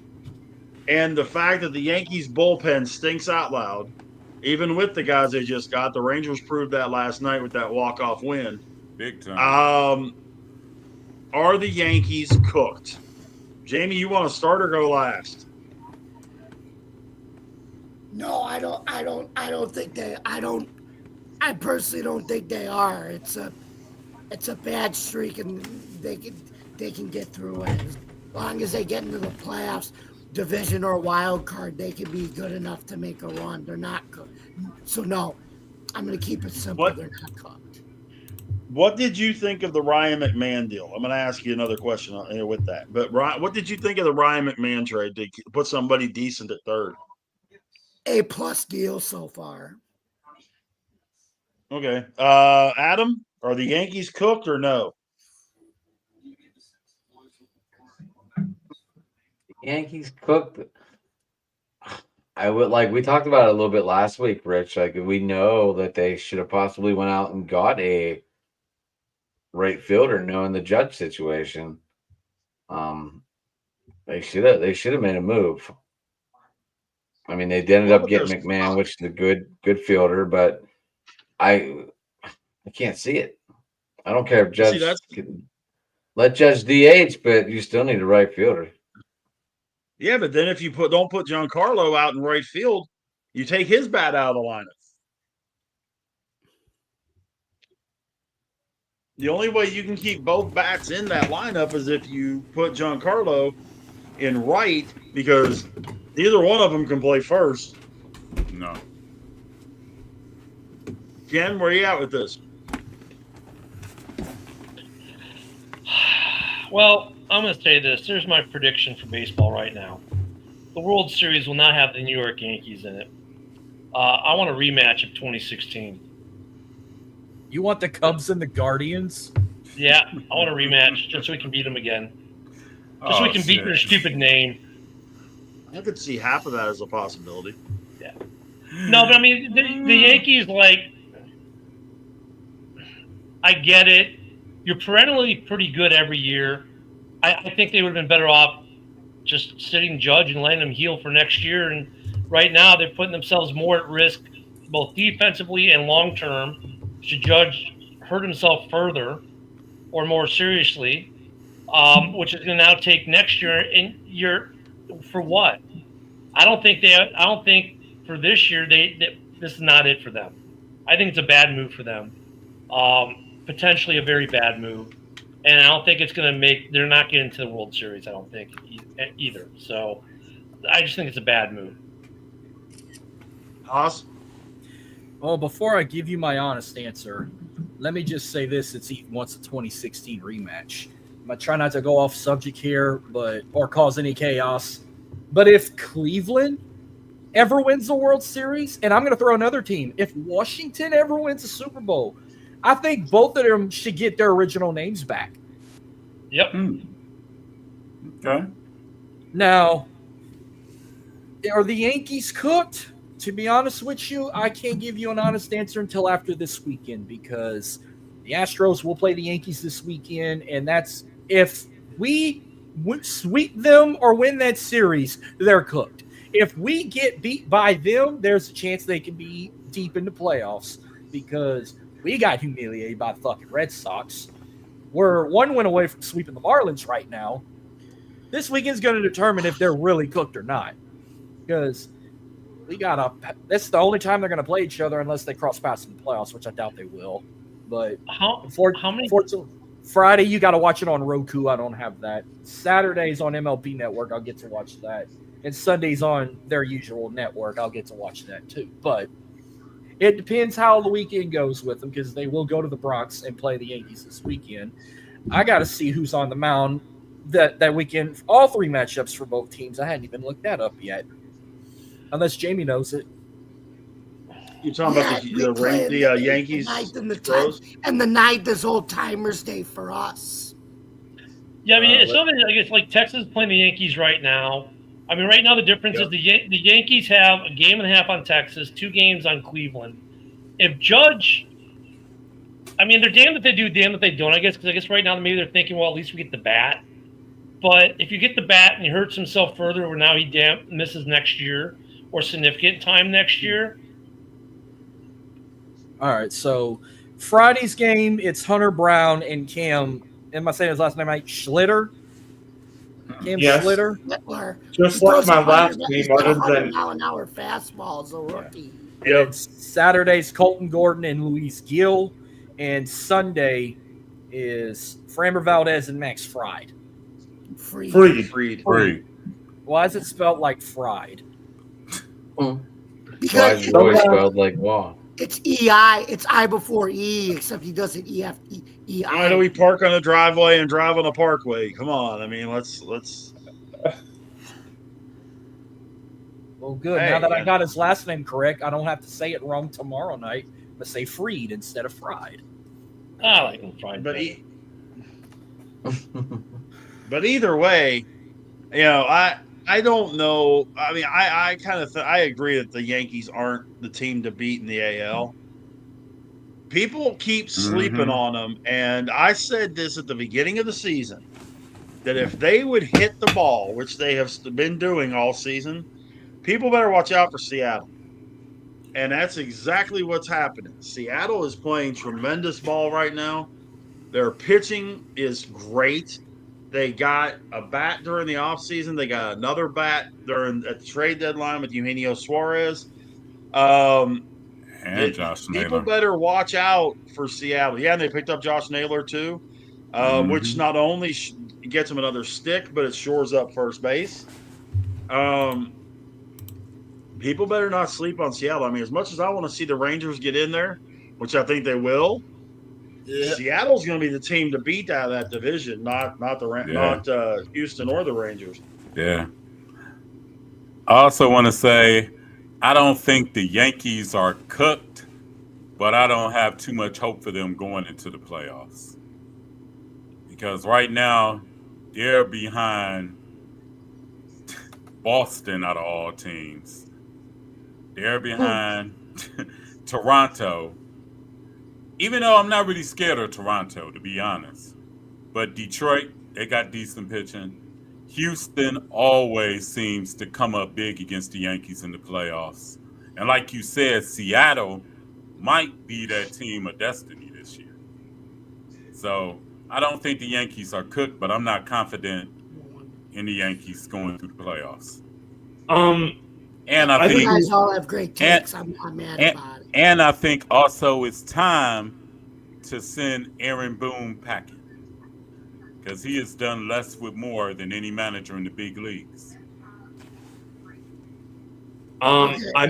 and the fact that the Yankees bullpen stinks out loud, even with the guys they just got, the Rangers proved that last night with that walk-off win. Big time. Are the Yankees cooked? Jamie, you want to start or go last? No, I don't think they. I personally don't think they are. It's a bad streak, and they can get through it as long as they get into the playoffs, division or wild card. They can be good enough to make a run. They're not good, so no. I'm going to keep it simple. What- They're not cooked. What did you think of the Ryan McMahon deal? I'm going to ask you another question with that. But Ryan, what did you think of the Ryan McMahon trade to put somebody decent at third? A+ deal so far. Okay. Adam, are the Yankees cooked or no? Yankees cooked. I would like we talked about it a little bit last week, Rich. Like we know that they should have possibly went out and got a right fielder, knowing the Judge situation. They should have made a move. I mean, they ended up getting McMahon, which is a good fielder, but I can't see it. I don't care if Judge can let Judge DH, but you still need a right fielder. Yeah, but then if you don't put Giancarlo out in right field, you take his bat out of the lineup. The only way you can keep both bats in that lineup is if you put Giancarlo in right, because neither one of them can play first. No. Ken, where are you at with this? Well, I'm going to say this. There's my prediction for baseball right now. The World Series will not have the New York Yankees in it. I want a rematch of 2016. You want the Cubs and the Guardians? Yeah, I want a rematch just so we can beat them again. Just so we can beat their stupid name. I could see half of that as a possibility. Yeah. No, but I mean, the Yankees, like, I get it. You're perennially pretty good every year. I think they would have been better off just sitting Judge and letting him heal for next year. And right now, they're putting themselves more at risk, both defensively and long term. Should Judge hurt himself further or more seriously, which is going to now take next year. And for what? I don't think for this year this is not it for them. I think it's a bad move for them. Potentially a very bad move. And I don't think it's going to they're not getting to the World Series, I don't think, either. So I just think it's a bad move. Haas? Well, before I give you my honest answer, let me just say this. It's Eaton wants a 2016 rematch. I'm going to try not to go off subject here or cause any chaos. But if Cleveland ever wins the World Series, and I'm going to throw another team, if Washington ever wins the Super Bowl, I think both of them should get their original names back. Yep. Okay. Now, are the Yankees cooked? To be honest with you, I can't give you an honest answer until after this weekend, because the Astros will play the Yankees this weekend, and that's if we sweep them or win that series, they're cooked. If we get beat by them, there's a chance they can be deep in the playoffs, because we got humiliated by the fucking Red Sox. We're one win away from sweeping the Marlins right now. This weekend's going to determine if they're really cooked or not, because that's the only time they're going to play each other unless they cross paths in the playoffs, which I doubt they will. But how many? Friday, you got to watch it on Roku. I don't have that. Saturday's on MLB Network. I'll get to watch that. And Sunday's on their usual network. I'll get to watch that too. But it depends how the weekend goes with them, because they will go to the Bronx and play the Yankees this weekend. I got to see who's on the mound that weekend. All three matchups for both teams. I hadn't even looked that up yet, unless Jamie knows it. You're talking about the Yankees and the ninth is old timers day for us. Yeah, I mean, it's something like it's like Texas playing the Yankees right now. I mean, right now the difference is the Yankees have a game and a half on Texas, 2 games on Cleveland. If Judge, I mean, they're damned if they do, damned if they don't, I guess, because I guess right now maybe they're thinking, well, at least we get the bat. But if you get the bat and he hurts himself further, where now he misses next year or significant time next year. All right, so Friday's game, it's Hunter Brown and Cam. Am I saying his last name right? Schlitter. Cam Yes. Schlitter. Hitler. Just He like throws my 100 last he's team, got other 100-mile-an-hour fastball as a rookie. And then Saturday's Colton Gordon and Luis Gill. And Sunday is Framber Valdez and Max Fried. Free. Freed. Free. Why is it spelled like fried? Why Because is Roy spelled like Wall? it's EI. It's I before E, except he does it EI. Why do we park on the driveway and drive on the parkway? Come on. I mean, let's. Well, good. Hey, now that I man. got his last name correct, I don't have to say it wrong tomorrow night. I'm gonna say Freed instead of Fried. I like him fried. But but either way, you know, I don't know. I mean, I kind of I agree that the Yankees aren't the team to beat in the AL. People keep sleeping on them, and I said this at the beginning of the season that if they would hit the ball, which they have been doing all season, people better watch out for Seattle. And that's exactly what's happening. Seattle is playing tremendous ball right now. Their pitching is great. They got a bat during the offseason. They got another bat at the trade deadline with Eugenio Suarez. And Josh People Naylor. better watch out for Seattle. Yeah, and they picked up Josh Naylor too, which not only gets him another stick, but it shores up first base. People better not sleep on Seattle. I mean, as much as I want to see the Rangers get in there, which I think they will, Seattle's going to be the team to beat out of that division, not Houston or the Rangers. Yeah. I also want to say, I don't think the Yankees are cooked, but I don't have too much hope for them going into the playoffs. Because right now, they're behind Boston out of all teams. They're behind Toronto. Even though I'm not really scared of Toronto, to be honest. But Detroit, they got decent pitching. Houston always seems to come up big against the Yankees in the playoffs. And like you said, Seattle might be that team of destiny this year. So I don't think the Yankees are cooked, but I'm not confident in the Yankees going through the playoffs. And I think you guys all have great takes. I'm not mad about it. And I think also it's time to send Aaron Boone packing. Because he has done less with more than any manager in the big leagues. I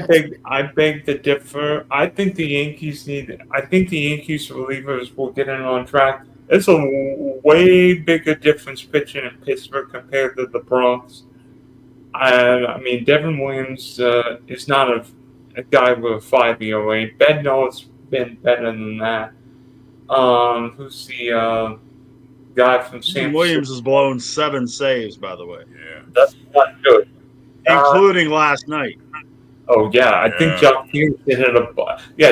beg to differ. I think the Yankees relievers will get in on track. It's a way bigger difference pitching in Pittsburgh compared to the Bronx. I mean, Devin Williams is not a guy with a 5 ERA. Bednall's been better than that. Who's the guy from San Williams has blown 7 saves, by the way. Yeah. That's not good. Including last night. Oh, yeah. I think Jock Peterson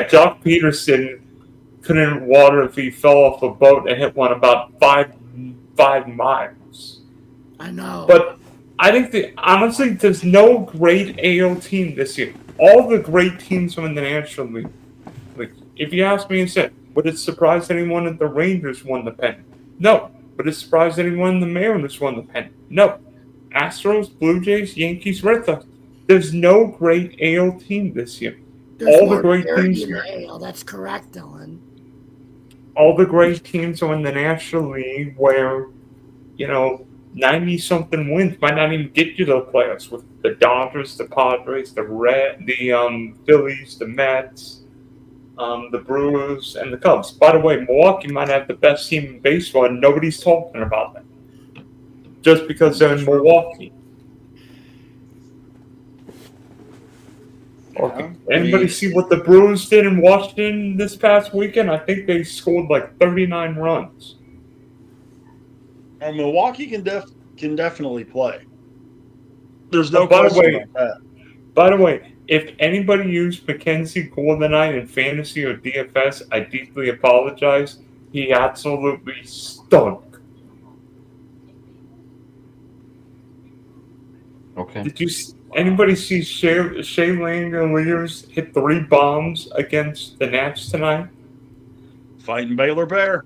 Jock Peterson couldn't water if he fell off a boat and hit one about 5 miles. I know. But I think honestly, there's no great AL team this year. All the great teams are in the National League. Like, if you ask me instead, would it surprise anyone that the Rangers won the pennant? No. Would it surprise anyone the Mariners won the pennant? No. Astros, Blue Jays, Yankees, Red Sox. There's no great AL team this year. There's all the great teams in the AL. That's correct, Dylan. All the great teams are in the National League where, 90-something wins might not even get you to the playoffs with the Dodgers, the Padres, the Phillies, the Mets, the Brewers, and the Cubs. By the way, Milwaukee might have the best team in baseball, and nobody's talking about them. Just because they're in Milwaukee. Okay. Anybody see what the Brewers did in Washington this past weekend? I think they scored like 39 runs. And Milwaukee can definitely play. There's no question about that. By the way, if anybody used Mackenzie Gordonite in fantasy or DFS, I deeply apologize. He absolutely stunk. Okay. Did anybody see Shea Langeliers hit 3 bombs against the Nats tonight? Fighting Baylor Bear.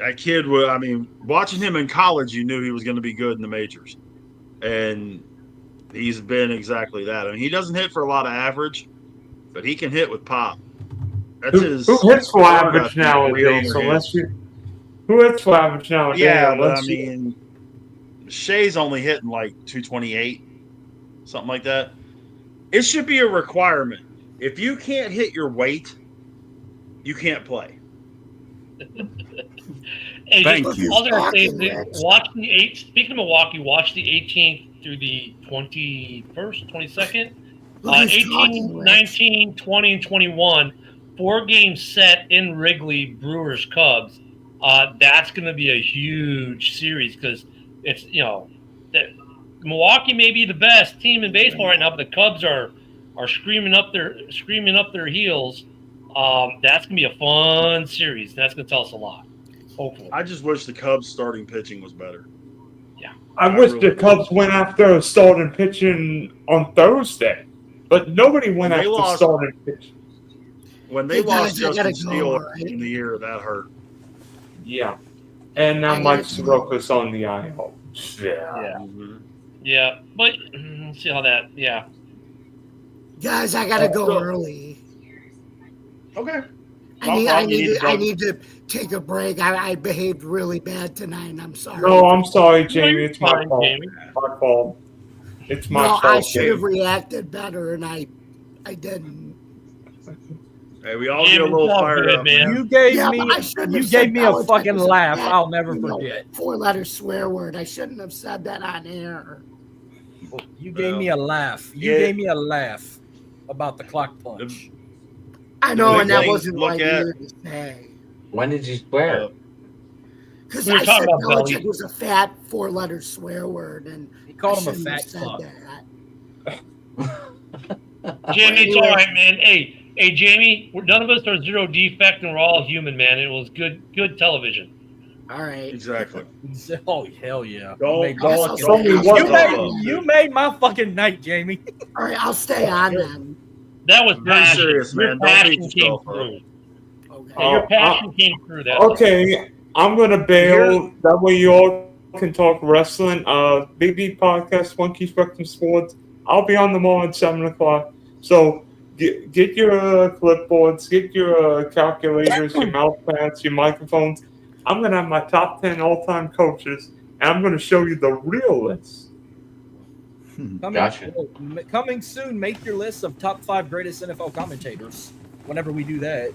that kid was. I mean, watching him in college, you knew he was going to be good in the majors, and he's been exactly that. I mean, he doesn't hit for a lot of average, but he can hit with pop. That's his. Who hits for Florida average nowadays? three-homer Unless hits. who hits for average nowadays? Yeah, but I unless you- mean, Shea's only hitting like 228, something like that. It should be a requirement. If you can't hit your weight, you can't play. Hey, Thank just, you. all I'm gonna say is Talking, that Rich. watch the eight. Speaking of Milwaukee, watch the 18th through the 21st, 22nd. Look who's 18, talking, Rich. 19, 20, and 21. 4 games set in Wrigley, Brewers, Cubs. That's going to be a huge series because it's, Milwaukee may be the best team in baseball right now, but the Cubs are screaming up their heels. That's going to be a fun series. That's going to tell us a lot. Hopefully. I just wish the Cubs starting pitching was better. I wish the Cubs went after starting pitching on Thursday, but nobody went They after lost- starting pitching. When they Hey, lost guys, I gotta Justin go, Steele all right? in the year, that hurt. Yeah, and now I Mike need to- Soroka's on the IL. Yeah. Yeah. Mm-hmm. Yeah, but we'll see how that. Yeah. Guys, I gotta go So- early. Okay. I go. need to take a break. I behaved really bad tonight, and I'm sorry. No, I'm sorry, Jamie. It's my Fine, fault. Jamie. My fault. It's my No, fault. I should have Jamie. reacted better, and I didn't. Hey, we all get a little it's all fired good, up, man. man. You gave Yeah, but I me shouldn't you have said gave me a Belichick fucking was a laugh. bad, I'll never forget. 4-letter swear word. I shouldn't have said that on air. You gave Well, me a laugh. You yeah. gave me a laugh about the clock punch. I know, big and that thing wasn't look right at- either to say. When did you swear? Because We were I talking said about Belichick Belly. was a fat 4-letter swear word, and He called I him a shouldn't have fat said fuck. that. Jamie, it's all right, man. Hey, Jamie, none of us are zero defect, and we're all human, man. It was good television. All right. Exactly. Oh hell yeah! Don't You made- I'll don't stay don't on. beat you yourself made up, you dude. made my fucking night, Jamie. All right, I'll stay on then. That was Very passion. serious, Your man. Don't passion beat came yourself up. through. Okay. Yeah, your passion came through. That. Okay, I'm gonna bail. That way you all can talk wrestling. Big D Podcast, One Key Spectrum Sports. I'll be on tomorrow at 7:00. So get your clipboards, get your calculators, your mouse pads, your microphones. I'm gonna have my top 10 all-time coaches, and I'm gonna show you the real list. Gotcha. Coming soon. Make your list of top 5 greatest NFL commentators. Whenever we do that,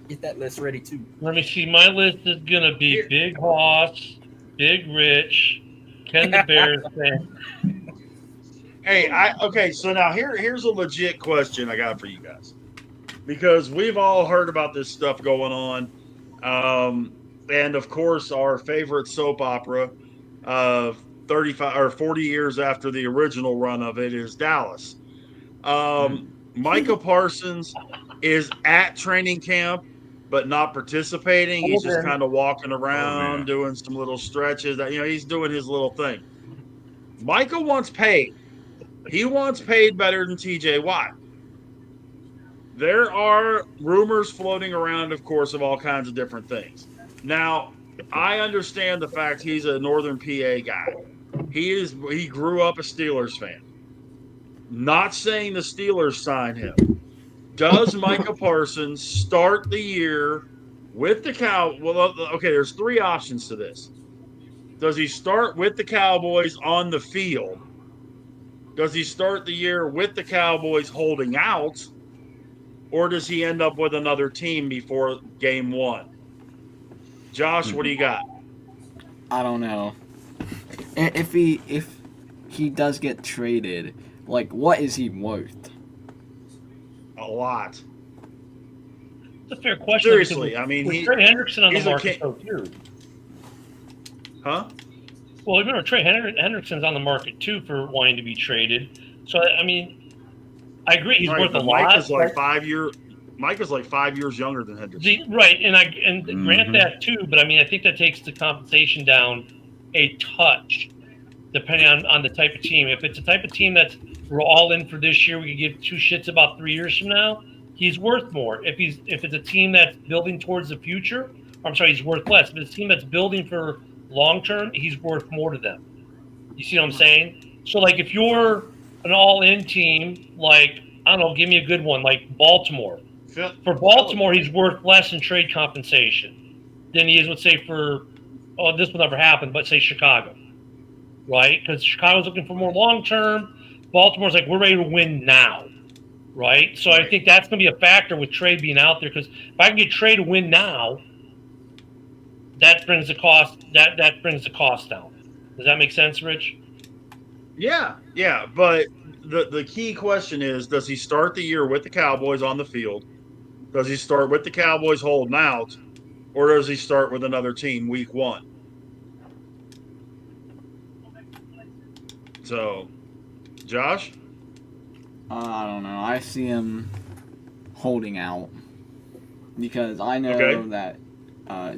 get that list ready too. Let me see. My list is gonna be Big Hoss, Big Rich, Ken the Bears fan. Hey, okay, so now here's a legit question I got for you guys. Because we've all heard about this stuff going on. And of course our favorite soap opera 35 or 40 years after the original run of it is Dallas. Micah Parsons is at training camp but not participating. He's just kind of walking around, man. doing some little stretches. He's doing his little thing. Micah wants paid. He wants paid better than TJ Watt. There are rumors floating around, of course, of all kinds of different things. Now, I understand the fact he's a Northern PA guy. He grew up a Steelers fan. Not saying the Steelers sign him. Does Micah Parsons start the year with the Well, okay, there's 3 options to this. Does he start with the Cowboys on the field? Does he start the year with the Cowboys holding out? Or does he end up with another team before game 1? Josh, what do you got? I don't know. If he does get traded, like, what is he worth? A lot. It's a fair question. Seriously, because I mean, with Trey Hendrickson on the he's a market, kid. so too. Huh? Well, remember Trey Hendrickson's on the market too for wanting to be traded. So I mean, I agree he's Right, worth a but lot. Micah's like but- 5 years. Micah's like 5 years younger than Hendrickson. Right, and grant Mhm. that too, but I mean, I think that takes the compensation down a touch, depending on the type of team. If it's a type of team that's we're all in for this year, we could give 2 shits about 3 years from now. He's worth more. If it's a team that's building towards the future, I'm sorry, he's worth less. But a team that's building for long term, he's worth more to them. You see what I'm saying? So, like, if you're an all-in team, like, I don't know, give me a good one, like Baltimore. For Baltimore, he's worth less in trade compensation than he is, let's say, for, this will never happen, but say Chicago, right? Because Chicago's looking for more long-term. Baltimore's like, we're ready to win now, right? So I think that's going to be a factor with Trey being out there, because if I can get Trey to win now, that brings the cost down. Does that make sense, Rich? Yeah, but the key question is, does he start the year with the Cowboys on the field? Does he start with the Cowboys holding out, or does he start with another team week 1? So, Josh? I don't know. I see him holding out because I know that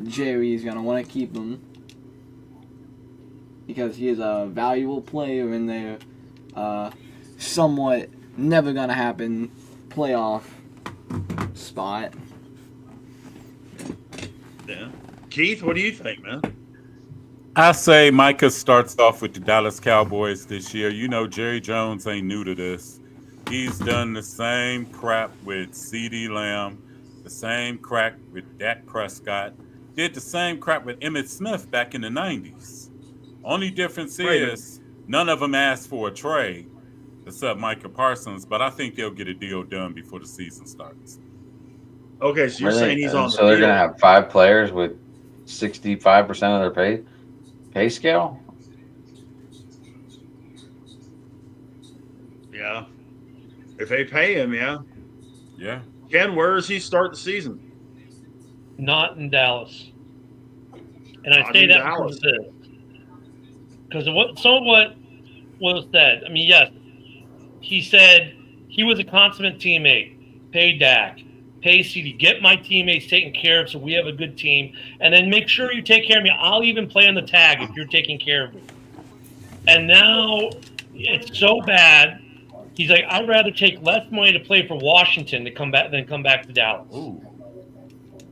Jerry is gonna want to keep him because he is a valuable player in their somewhat never gonna happen playoff spot. Yeah. Keith, what do you think, man? I say Micah starts off with the Dallas Cowboys this year. You know, Jerry Jones ain't new to this. He's done the same crap with CeeDee Lamb, the same crap with Dak Prescott, did the same crap with Emmitt Smith back in the 90s. Only difference is none of them asked for a trade except Micah Parsons, but I think they'll get a deal done before the season starts. Okay, so you're saying he's on the so they're field. going to have 5 players with 65% of their pay scale? Yeah. If they pay him, yeah. Yeah. Ken, where does he start the season? Not in Dallas. And I say that because of this. Because of what was said. I mean, yes, he said he was a consummate teammate. Pay Dak. Pay CD. Get my teammates taken care of so we have a good team. And then make sure you take care of me. I'll even play on the tag if you're taking care of me. And now it's so bad. He's like, I'd rather take less money to play for Washington than come back to Dallas. Ooh.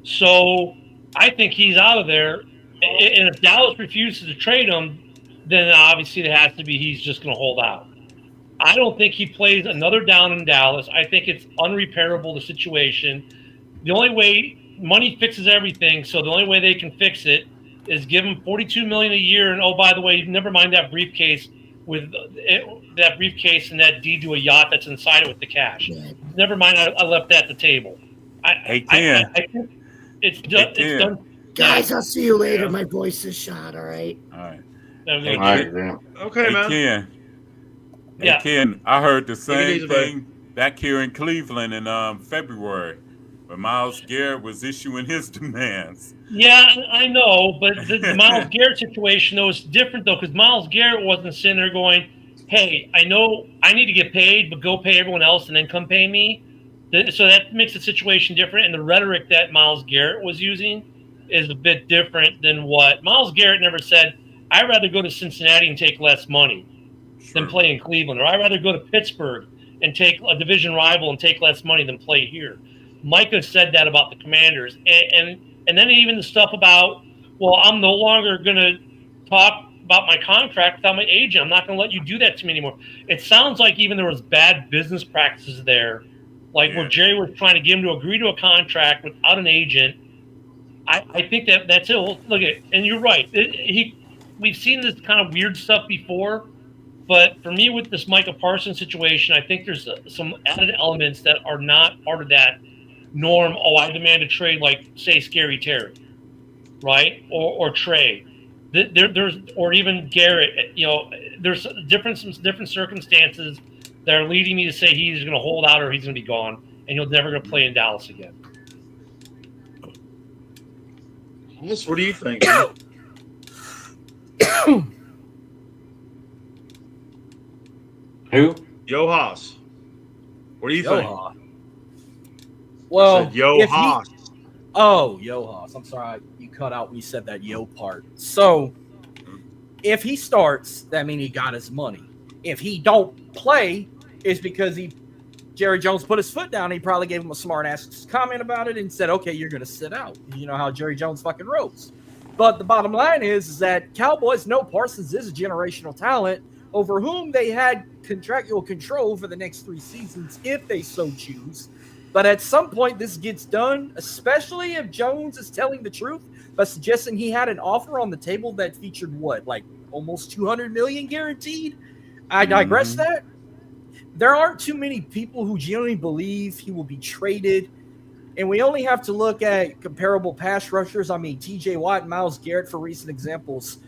So I think he's out of there. And if Dallas refuses to trade him, then obviously it has to be he's just going to hold out. I don't think he plays another down in Dallas. I think it's unrepairable, the situation. The only way money fixes everything, so the only way they can fix it is give him $42 million a year. And, oh, by the way, never mind that briefcase with that briefcase and that deed to a yacht that's inside it with the cash. Never mind, I left that at the table. I think it's done. It's done. Guys, I'll see you later. My voice is shot. All right. All right. Okay, man. Ken. Yeah. Ken, I heard the same thing back here in Cleveland in February, where Myles Garrett was issuing his demands. Yeah, I know, but the Myles Garrett situation, though, is different, though, because Myles Garrett wasn't sitting there going, hey, I know I need to get paid, but go pay everyone else and then come pay me. So that makes the situation different, and the rhetoric that Myles Garrett was using is a bit different than what Myles Garrett never said, I'd rather go to Cincinnati and take less money than play in Cleveland, or I'd rather go to Pittsburgh and take a division rival and take less money than play here. Micah said that about the Commanders. And then even the stuff about, well, I'm no longer going to talk about my contract without my agent. I'm not going to let you do that to me anymore. It sounds like even there was bad business practices there, where Jerry was trying to get him to agree to a contract without an agent. I think that's it. Look at, and you're right. We've seen this kind of weird stuff before, but for me with this Micah Parsons situation, I think there's some added elements that are not part of that norm. Oh, I demand a trade, like say Scary Terry, right? Or Trey. There's or even Garrett. There's different circumstances that are leading me to say he's going to hold out or he's going to be gone, and he's never going to play in Dallas again. What do you think? Who? Yo Haas. What do you think? Well, Yo Haas. Yo Haas. I'm sorry, you cut out when you said that yo part. So, if he starts, that means he got his money. If he don't play, it's because he Jerry Jones put his foot down. He probably gave him a smart ass comment about it and said, okay, you're going to sit out. You know how Jerry Jones fucking rolls. But the bottom line is that Cowboys know Parsons is a generational talent over whom they had contractual control for the next 3 seasons if they so choose. But at some point, this gets done, especially if Jones is telling the truth by suggesting he had an offer on the table that featured what, like almost $200 million guaranteed? I digress that. There aren't too many people who genuinely believe he will be traded. And we only have to look at comparable pass rushers. I mean, TJ Watt and Myles Garrett for recent examples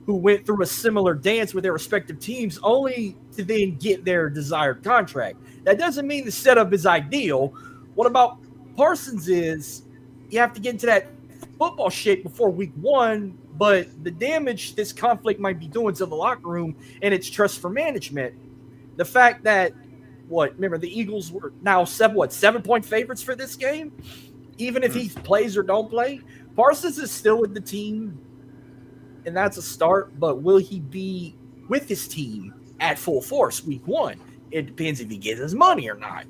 who went through a similar dance with their respective teams only to then get their desired contract. That doesn't mean the setup is ideal. What about Parsons is you have to get into that football shape before week 1, but the damage this conflict might be doing to the locker room and its trust for management. The fact that, remember the Eagles were now 7-point favorites for this game? Even if he plays or don't play, Parsons is still with the team, and that's a start, but will he be with his team at full force week 1? It depends if he gets his money or not.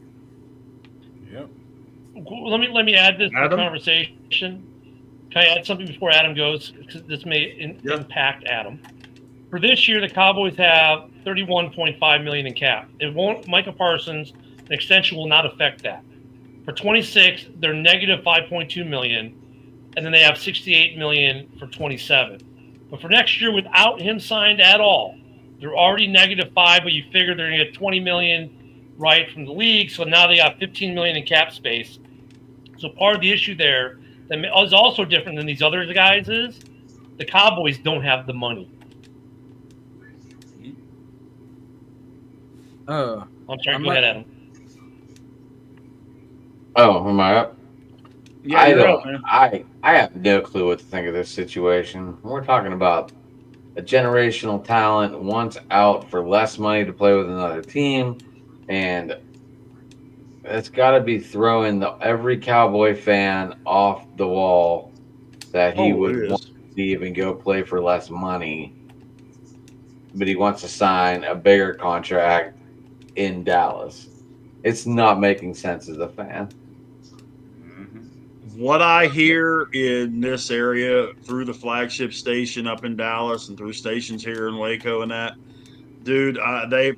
Yep. Let me add this to the conversation. Can I add something before Adam goes? Because this may impact Adam. For this year, the Cowboys have $31.5 million in cap. It won't. Micah Parsons, an extension will not affect that. For 26, they're negative $5.2 million, and then they have $68 million for 27. But for next year, without him signed at all, they're already negative $5, but you figure they're going to get $20 million right from the league. So now they got $15 million in cap space. So part of the issue there that is also different than these other guys is the Cowboys don't have the money. I'm sorry. Go ahead, Adam. Oh, am I up? Yeah, I don't. I have no clue what to think of this situation. We're talking about a generational talent wants out for less money to play with another team, and it's got to be throwing every Cowboy fan off the wall that he would want to leave and go play for less money, but he wants to sign a bigger contract in Dallas. It's not making sense as a fan. What I hear in this area through the flagship station up in Dallas and through stations here in Waco and that, dude,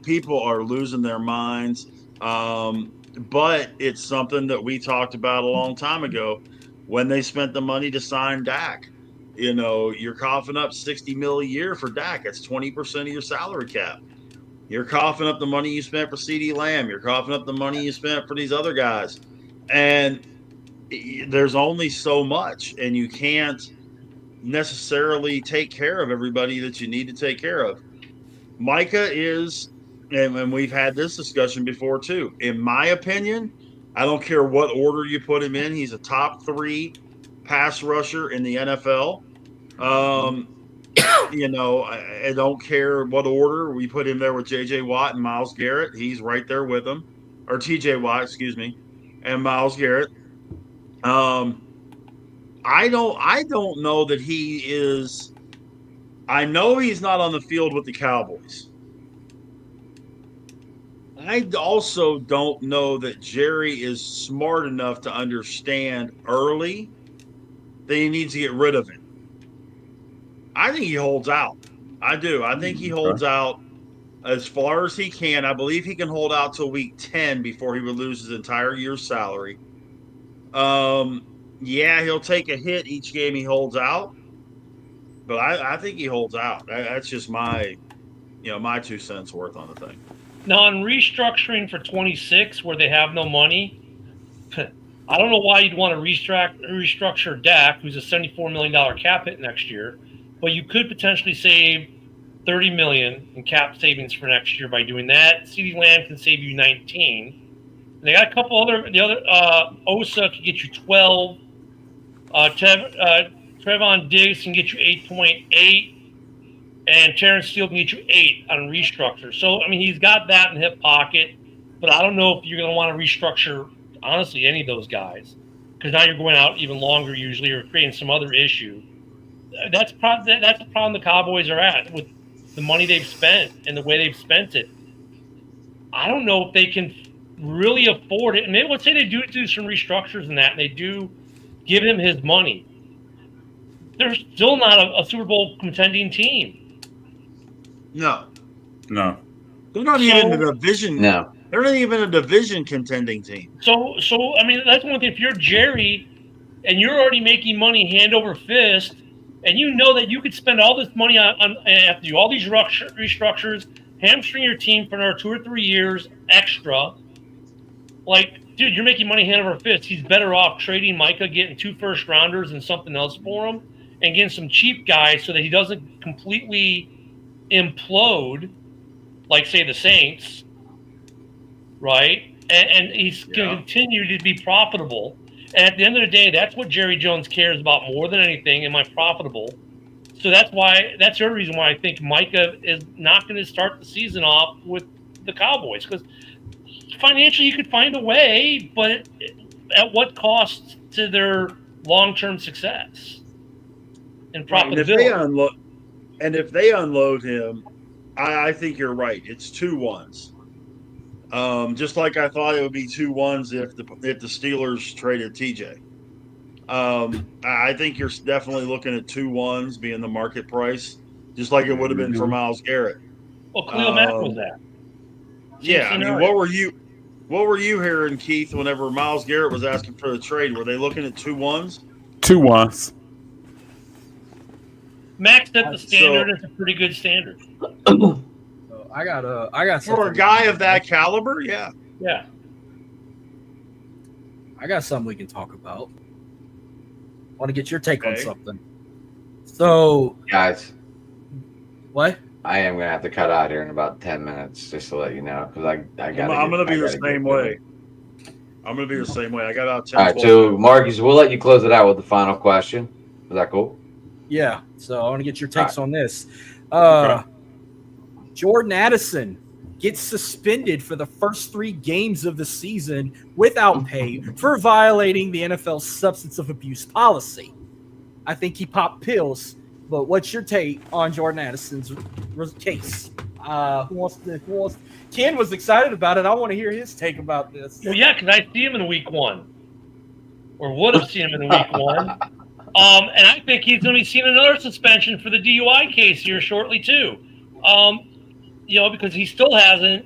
people are losing their minds. But it's something that we talked about a long time ago when they spent the money to sign Dak. You know, you're coughing up $60 million a year for Dak. That's 20% of your salary cap. You're coughing up the money you spent for CeeDee Lamb. You're coughing up the money you spent for these other guys. And there's only so much, and you can't necessarily take care of everybody that you need to take care of. Micah is, and we've had this discussion before too. In my opinion, I don't care what order you put him in. He's a top 3 pass rusher in the NFL. You know, I don't care what order we put him there with J.J. Watt and Myles Garrett. He's right there with him, or T.J. Watt, excuse me, and Myles Garrett. I don't know that he is. I know he's not on the field with the Cowboys. I also don't know that Jerry is smart enough to understand early that he needs to get rid of it. I think he holds out. I do. I think he holds out as far as he can. I believe he can hold out till week 10 before he would lose his entire year's salary. Yeah, he'll take a hit each game he holds out, but I think he holds out. That's just my 2 cents worth on the thing. Now, on restructuring for 26, where they have no money, I don't know why you'd want to restructure Dak, who's a $74 million cap hit next year, but you could potentially save $30 million in cap savings for next year by doing that. CeeDee Lamb can save you 19. And they got a couple other. The other Osa can get you 12. Trevon Diggs can get you 8.8, and Terrence Steele can get you 8 on restructure. So I mean, he's got that in the hip pocket, but I don't know if you're going to want to restructure honestly any of those guys, because now you're going out even longer usually, or creating some other issue. That's the problem the Cowboys are at with the money they've spent and the way they've spent it. I don't know if they can really afford it, and let's say they do some restructures and that, and they do give him his money, they're still not a Super Bowl contending team. No, they're not even a division. No, they're not even a division contending team. So I mean, that's one thing. If you're Jerry and you're already making money hand over fist, and you know that you could spend all this money on have to do all these restructures, hamstring your team for another 2 or 3 years extra. Like, dude, you're making money hand over fist. He's better off trading Micah, getting 2 first-rounders and something else for him, and getting some cheap guys so that he doesn't completely implode, like, say, the Saints, right? And he's going to continue to be profitable. And at the end of the day, that's what Jerry Jones cares about more than anything. Am I profitable? So that's the other reason why I think Micah is not going to start the season off with the Cowboys, because financially you could find a way, but at what cost to their long-term success and profitability? And if they unload him, I think you're right. It's 2 1s. Just like I thought it would be 2 1s if the Steelers traded TJ. I think you're definitely looking at 2 1s being the market price, just like it would have been for Myles Garrett. Well, Khalil Mack was that. Yeah, I mean, what were you hearing, Keith, whenever Myles Garrett was asking for the trade? Were they looking at 2 1s? 2 1s. Max set the standard. It's a pretty good standard. I got for a guy of that caliber. Yeah. I got something we can talk about. Want to get your take on something? So, guys, what? I am gonna have to cut out here in about 10 minutes, just to let you know, because I got. I'm gonna be the same way. I'm gonna be the same way. I got out 10. All right, so Marcus, we'll let you close it out with the final question. Is that cool? Yeah. So I want to get your takes on this. Okay. Jordan Addison gets suspended for the first 3 games of the season without pay for violating the NFL's substance of abuse policy. I think he popped pills, but what's your take on Jordan Addison's case? Who wants? Ken was excited about it. I want to hear his take about this. Well, yeah, because I see him in week 1, or would have seen him in week 1. And I think he's going to be seeing another suspension for the DUI case here shortly too. Because he still hasn't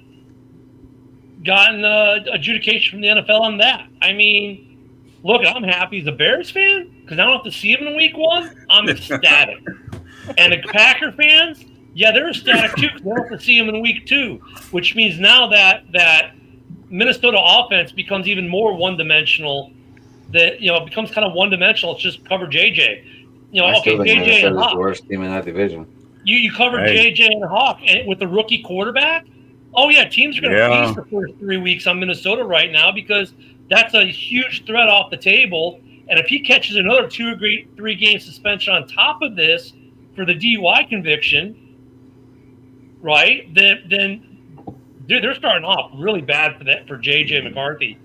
gotten adjudication from the NFL on that. I mean, look, I'm happy as a Bears fan because I don't have to see him in week 1. I'm ecstatic. And the Packer fans, yeah, they're ecstatic too because they don't have to see him in week 2, which means now that Minnesota offense becomes even more one-dimensional. That it becomes kind of one-dimensional. It's just cover JJ. I still think JJ and Minnesota's Hawk. the worst team in that division. You cover JJ and Hawk with the rookie quarterback. Oh yeah, teams are going to feast the first 3 weeks on Minnesota right now because that's a huge threat off the table. And if he catches another 2 or 3 game suspension on top of this for the DUI conviction, right? Then dude, they're starting off really bad for JJ McCarthy.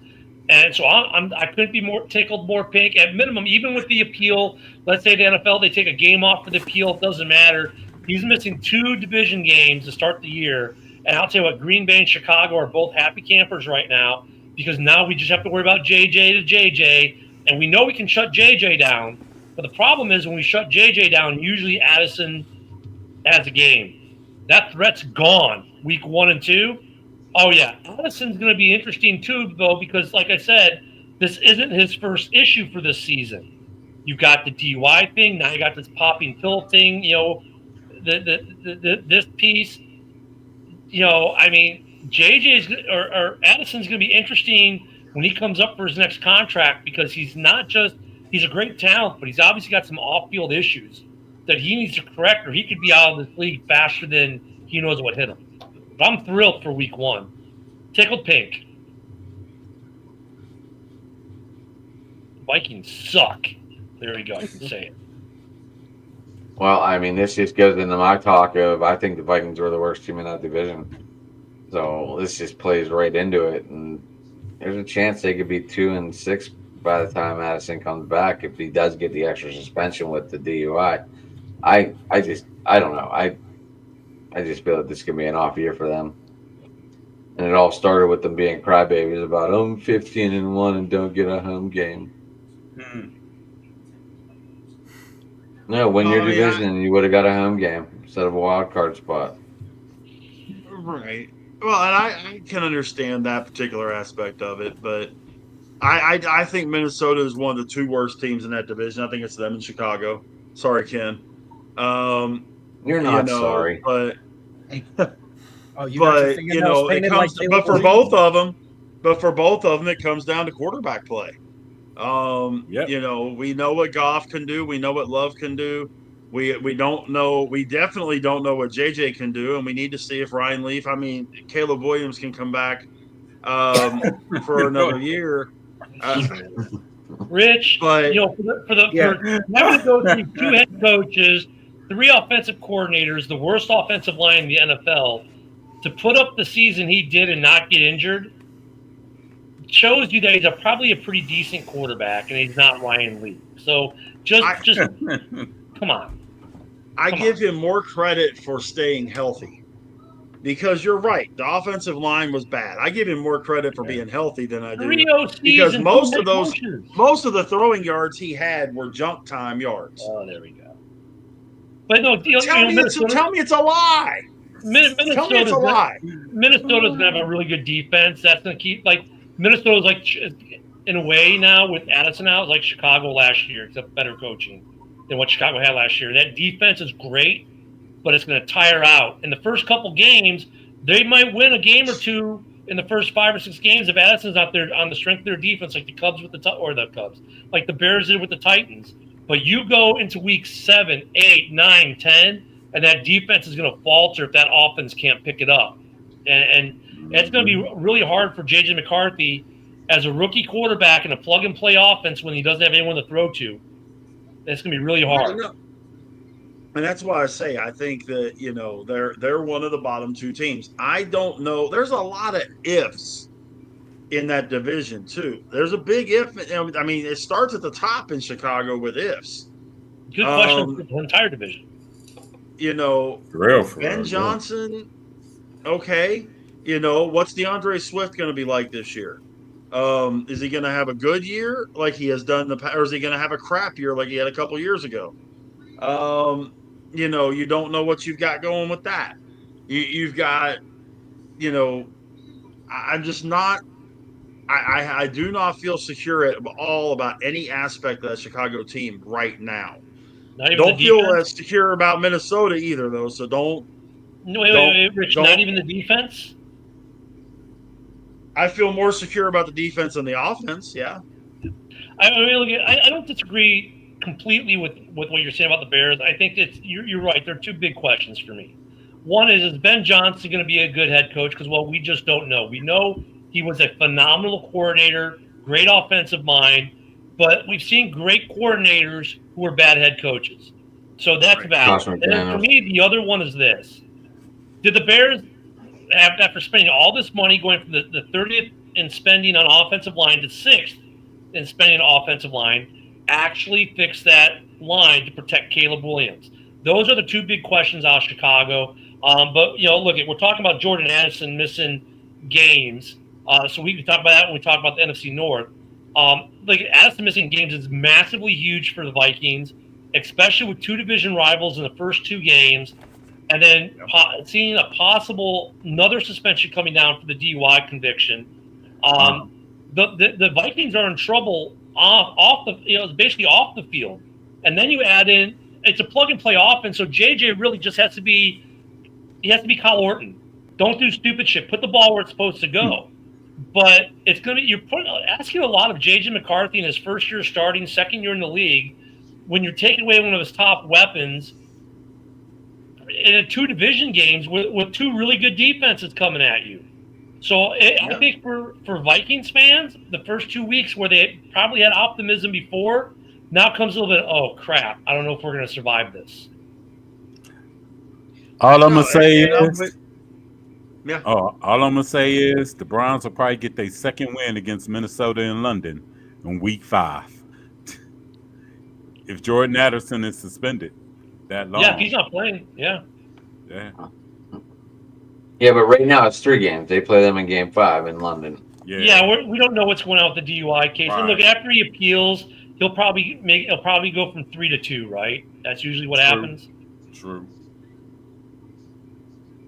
And so I couldn't be more tickled, more pink. At minimum, even with the appeal, let's say the NFL, they take a game off for the appeal. It doesn't matter. He's missing 2 division games to start the year. And I'll tell you what, Green Bay and Chicago are both happy campers right now because now we just have to worry about JJ to JJ. And we know we can shut JJ down. But the problem is when we shut JJ down, usually Addison has a game. That threat's gone week 1 and 2. Oh, yeah. Addison's going to be interesting, too, though, because, like I said, this isn't his first issue for this season. You got the DUI thing. Now you got this popping pill thing, this piece. I mean, JJ's or Addison's going to be interesting when he comes up for his next contract because he's a great talent, but he's obviously got some off-field issues that he needs to correct or he could be out of this league faster than he knows what hit him. I'm thrilled for week 1. Tickled pink. Vikings suck. There we go. I can say it. Well, I mean, this just goes into my talk of I think the Vikings were the worst team in that division. So this just plays right into it. And there's a chance they could be 2-6 by the time Addison comes back if he does get the extra suspension with the DUI. I don't know. I just feel that this could be an off year for them. And it all started with them being crybabies about 15-1 and don't get a home game. No, win your division and you would have got a home game instead of a wild card spot. Right. Well, and I can understand that particular aspect of it, but I think Minnesota is one of the two worst teams in that division. I think it's them in Chicago. Sorry, Ken. You're not sorry. But Oh, you got your fingernails painted like Caleb for both of them, it comes down to quarterback play. You know, we know what Goff can do. We know what Love can do. We don't know. We definitely don't know what JJ can do, and we need to see if Ryan Leaf. I mean, Caleb Williams can come back for another year. Rich, but you know, for having to go through 2 head coaches, 3 offensive coordinators, the worst offensive line in the NFL, to put up the season he did and not get injured, shows you that he's probably a pretty decent quarterback, and he's not Ryan Leaf. So just come on. I give him more credit for staying healthy, because you're right. The offensive line was bad. I give him more credit for being healthy than I do, because most of the throwing yards he had were junk time yards. Oh, there we go. But no, tell me it's a lie. Minnesota's going to have a really good defense. That's going to keep, like, Minnesota's like, in a way now with Addison out, like Chicago last year, except better coaching than what Chicago had last year. That defense is great, but it's going to tire out. In the first couple games, they might win a game or two in the first 5 or 6 games if Addison's out there on the strength of their defense, like the Cubs like the Bears did with the Titans. But you go into week 7, 8, 9, 10, and that defense is going to falter if that offense can't pick it up. And it's going to be really hard for J.J. McCarthy as a rookie quarterback in a plug-and-play offense when he doesn't have anyone to throw to. It's going to be really hard. And that's why I say I think that, you know, they're one of the bottom 2 teams. I don't know. There's a lot of ifs in that division, too. There's a big if. I mean, it starts at the top in Chicago with ifs. Good question for the entire division. You know, Ben Johnson, okay. You know, what's DeAndre Swift going to be like this year? Is he going to have a good year like he has done in the past, or is he going to have a crap year like he had a couple years ago? You know, you don't know what you've got going with that. You've got, you know, I'm just not. I do not feel secure at all about any aspect of that Chicago team right now. Don't feel as secure about Minnesota either, though. So don't. Wait, Rich. Not even the defense. I feel more secure about the defense than the offense. Yeah. I don't disagree completely with what you're saying about the Bears. I think you're right. There are 2 big questions for me. One is Ben Johnson going to be a good head coach? Because, well, we just don't know. We know he was a phenomenal coordinator, great offensive mind, but we've seen great coordinators who are bad head coaches. So that's valid. And then for me, the other one is this. Did the Bears, after spending all this money, going from the 30th in spending on offensive line to 6th in spending on offensive line, actually fix that line to protect Caleb Williams? Those are the 2 big questions out of Chicago. But, you know, look, we're talking about Jordan Addison missing games. So we can talk about that when we talk about the NFC North. Like, Addison missing games is massively huge for the Vikings, especially with 2 division rivals in the first 2 games. And then seeing a possible another suspension coming down for the DUI conviction. The Vikings are in trouble off the, you know, it's basically off the field. And then you add in, it's a plug and play offense. So JJ really just has to be Kyle Orton. Don't do stupid shit. Put the ball where it's supposed to go. But it's going to be, asking a lot of JJ McCarthy in his first year starting, second year in the league, when you're taking away one of his top weapons in 2 division games with 2 really good defenses coming at you. So I think for Vikings fans, the first 2 weeks where they probably had optimism before, now comes a little bit, oh, crap, I don't know if we're going to survive this. All I'm going to say is, all I'm going to say is the Browns will probably get their second win against Minnesota in London in week 5. If Jordan Addison is suspended that long. Yeah, if he's not playing, yeah. Yeah, but right now it's 3 games. They play them in Game 5 in London. Yeah, we don't know what's going on with the DUI case. And look, after he appeals, he'll probably go from 3 to 2, right? That's usually what happens. True.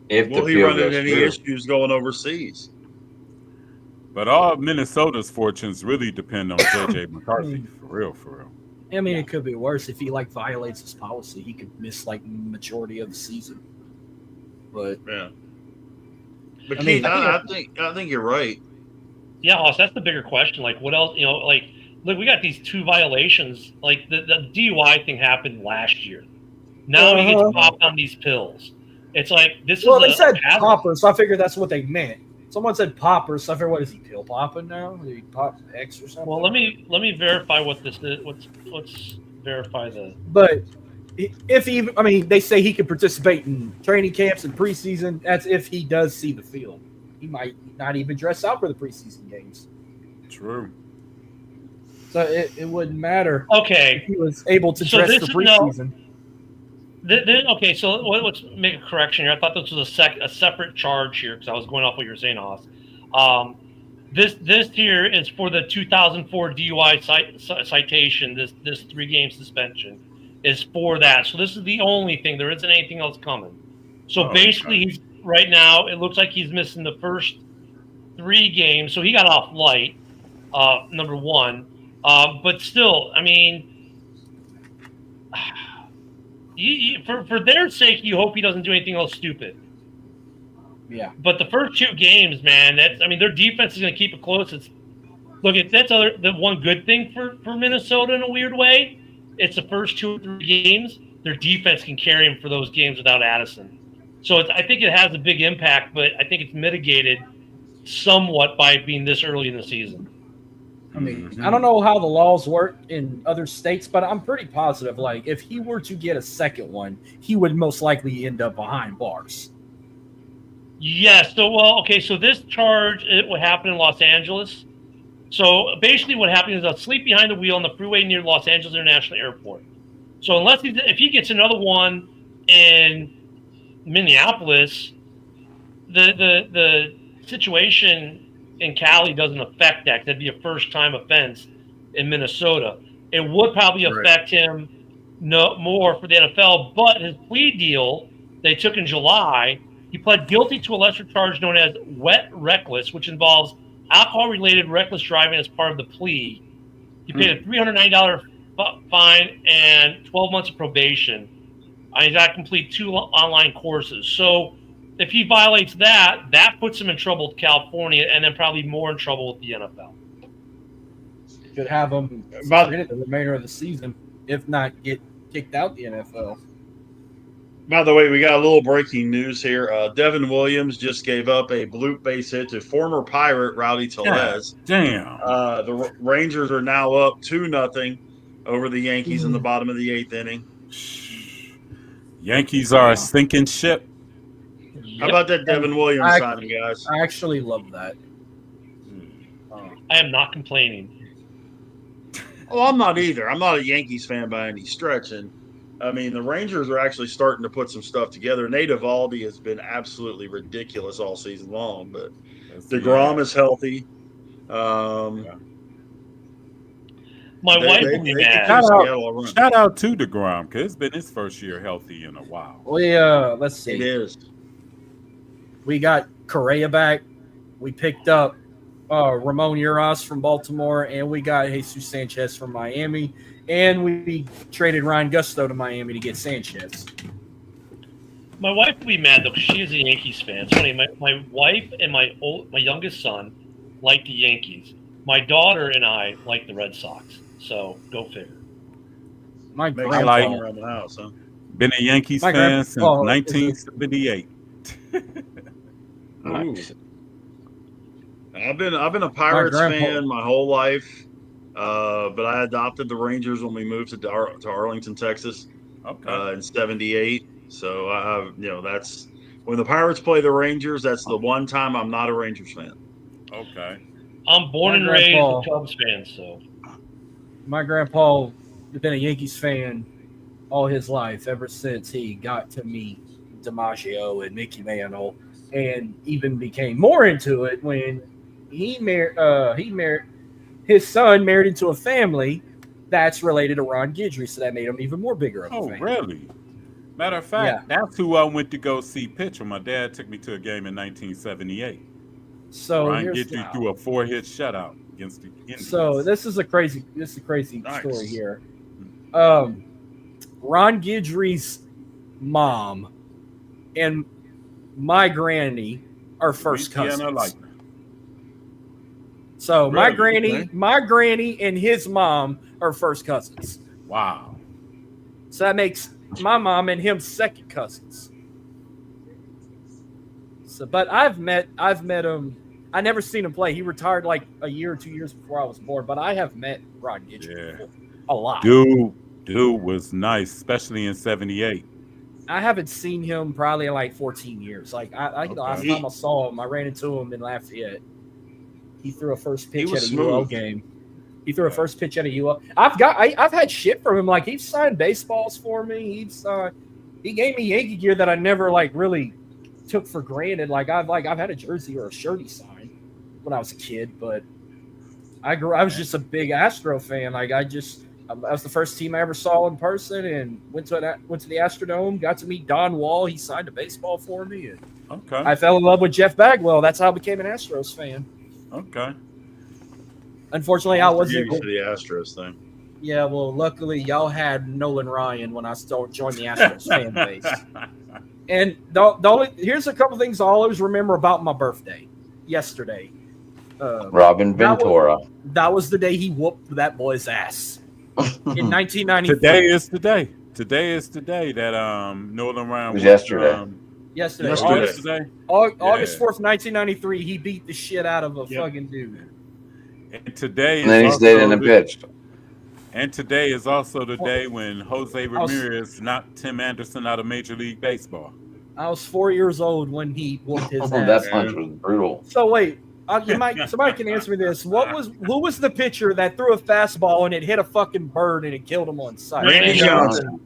If Will the he appeal run into goes any through. issues going overseas? But all of Minnesota's fortunes really depend on JJ McCarthy. For real. I mean, it could be worse if he violates his policy. He could miss majority of the season. But yeah, but I Keith, mean, I think you're right. Yeah, Hoss, that's the bigger question. Like, what else? Look, we got these 2 violations. Like the DUI thing happened last year. Now he gets popped on these pills. It's like this. Well, they said popper, so I figured that's what they meant. Someone said popper, so I figured, what is he, pill popping now? Did he pop X or something? Well, let me verify what this is. Let's verify the. But if he, I mean, they say he could participate in training camps and preseason. That's if he does see the field. He might not even dress out for the preseason games. True. So it wouldn't matter. Okay. If he was able to dress for preseason. Okay, so let's make a correction here. I thought this was a separate charge here because I was going off what you were saying, Hoss. This here is for the 2004 DUI citation. This 3-game suspension is for that. So this is the only thing. There isn't anything else coming. So basically, he's right now. It looks like he's missing the first 3 games. So he got off light, number 1. But still, I mean. For their sake, you hope he doesn't do anything else stupid. Yeah. But the first 2 games, man, their defense is going to keep it close. That's the one good thing for Minnesota in a weird way. It's the first 2 or 3 games. Their defense can carry them for those games without Addison. So I think it has a big impact, but I think it's mitigated somewhat by being this early in the season. I mean, I don't know how the laws work in other states, but I'm pretty positive, like, if he were to get a second one, he would most likely end up behind bars. Yes. So this charge, it would happen in Los Angeles. So basically what happened is he'll sleep behind the wheel on the freeway near Los Angeles International Airport. So if he gets another one in Minneapolis, the situation in Cali doesn't affect that. That'd be a first-time offense in Minnesota. It would probably affect him more for the NFL, but his plea deal they took in July, he pled guilty to a lesser charge known as wet reckless, which involves alcohol-related reckless driving as part of the plea. He paid a $390 fine and 12 months of probation. He's got to complete 2 online courses. So if he violates that puts him in trouble with California and then probably more in trouble with the NFL. Could have him suspended the remainder of the season, if not get kicked out the NFL. By the way, we got a little breaking news here. Devin Williams just gave up a bloop base hit to former Pirate Rowdy Tellez. Damn. The Rangers are now up 2-0 over the Yankees in the bottom of the 8th inning. Yankees are a sinking ship. How about that Devin Williams signing, guys? I actually love that. I am not complaining. Oh, I'm not either. I'm not a Yankees fan by any stretch. And, I mean, the Rangers are actually starting to put some stuff together. Nate Eovaldi has been absolutely ridiculous all season long, but DeGrom is healthy. My wife will be mad. Shout out to DeGrom, because it's been his first year healthy in a while. Let's see. It is. We got Correa back. We picked up Ramon Urias from Baltimore, and we got Jesus Sanchez from Miami. And we traded Ryan Gusto to Miami to get Sanchez. My wife will be mad, though, because she is a Yankees fan. It's funny. My wife and my youngest son like the Yankees. My daughter and I like the Red Sox. So, go figure. My grandpa around the house, huh? Been a Yankees fan since 1978. Nice. I've been a Pirates fan my whole life, but I adopted the Rangers when we moved to Arlington, Texas, in '78. So that's when the Pirates play the Rangers. That's the one time I'm not a Rangers fan. Okay. I'm born and raised a Cubs fan, so. My grandpa has been a Yankees fan all his life, ever since he got to meet DiMaggio and Mickey Mantle. and even became more into it when he married his son married into a family that's related to Ron Guidry, so that made him even more bigger of a fan. Really? Matter of fact, that's who I went to go see pitch when my dad took me to a game in 1978. So Ryan Guidry threw a 4-hit shutout against the Indians. So this is a crazy story here. Ron Guidry's mom and my granny are first cousins. So Really? my granny and his mom are first cousins. Wow. So that makes my mom and him second cousins. So, but I've met him. I never seen him play. He retired like a year or 2 years before I was born. But I have met Ron Guidry a lot. Dude was nice, especially in '78. I haven't seen him probably in like 14 years. Like the last time I saw him, I ran into him in Lafayette. He threw a first pitch at a UO game. He threw a first pitch at a UO. I've had shit from him. Like, he's signed baseballs for me. He gave me Yankee gear that I never like really took for granted. Like I've had a jersey or a shirt he signed when I was a kid, but I was just a big Astro fan. Like that was the first team I ever saw in person, and went to the Astrodome. Got to meet Don Wall. He signed a baseball for me, and I fell in love with Jeff Bagwell. That's how I became an Astros fan. Okay. Unfortunately, I wasn't for the Astros thing. Yeah, well, luckily y'all had Nolan Ryan when I joined the Astros fan base. And here's a couple things I always remember about my birthday. Yesterday, Robin Ventura. That was the day he whooped that boy's ass. In 1993. Today is the day. Today is the day that Nolan Ryan was yesterday. Yesterday. August 4th, 1993, he beat the shit out of a fucking dude. And today and then he stayed in and pitched. And today is also the day when Jose Ramirez knocked Tim Anderson out of Major League Baseball. I was 4 years old when he whooped his ass. That punch was brutal. So wait, somebody can answer me this. Who was the pitcher that threw a fastball and it hit a fucking bird and it killed him on sight? Randy Johnson.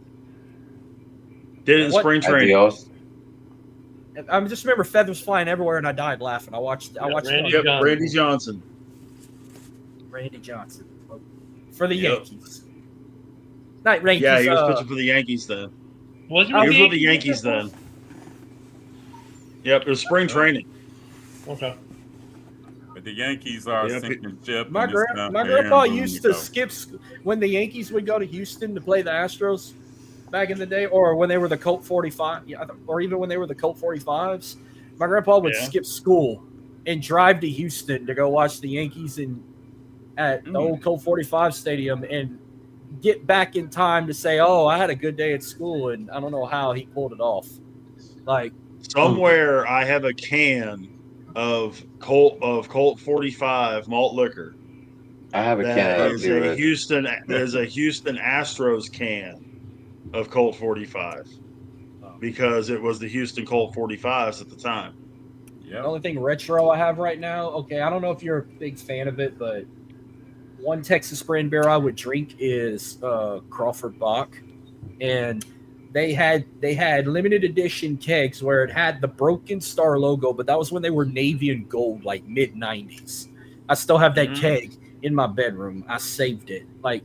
Did it in spring training. I just remember feathers flying everywhere and I died laughing. I watched Randy Johnson. Randy Johnson for the Yankees. Not Yankees. Yeah, he was pitching for the Yankees then. Was he? He was with the Yankees then. Yep, it was spring training. Okay. But the Yankees are sinking ship. My grandpa used to skip when the Yankees would go to Houston to play the Astros back in the day, or when they were the Colt 45, or even when they were the Colt 45s. My grandpa would skip school and drive to Houston to go watch the Yankees at the old Colt 45 stadium and get back in time to say, "Oh, I had a good day at school," and I don't know how he pulled it off. Like somewhere, I have a can of Colt 45 malt liquor. I have a can. There's a Houston Astros can of Colt 45 because it was the Houston Colt 45s at the time. The only thing retro I have right now, okay, I don't know if you're a big fan of it, but one Texas brand beer I would drink is Crawford Bock, and they had limited edition kegs where it had the Broken Star logo, but that was when they were navy and gold, like mid 90s. I still have that keg in my bedroom. I saved it. Like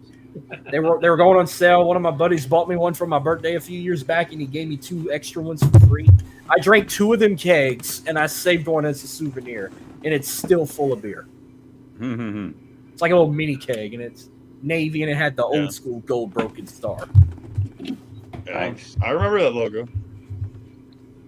they were going on sale. One of my buddies bought me one for my birthday a few years back, and he gave me 2 extra ones for free. I drank 2 of them kegs, and I saved one as a souvenir, and it's still full of beer. It's like a little mini keg, and it's navy, and it had the old school gold Broken Star. Nice. I remember that logo.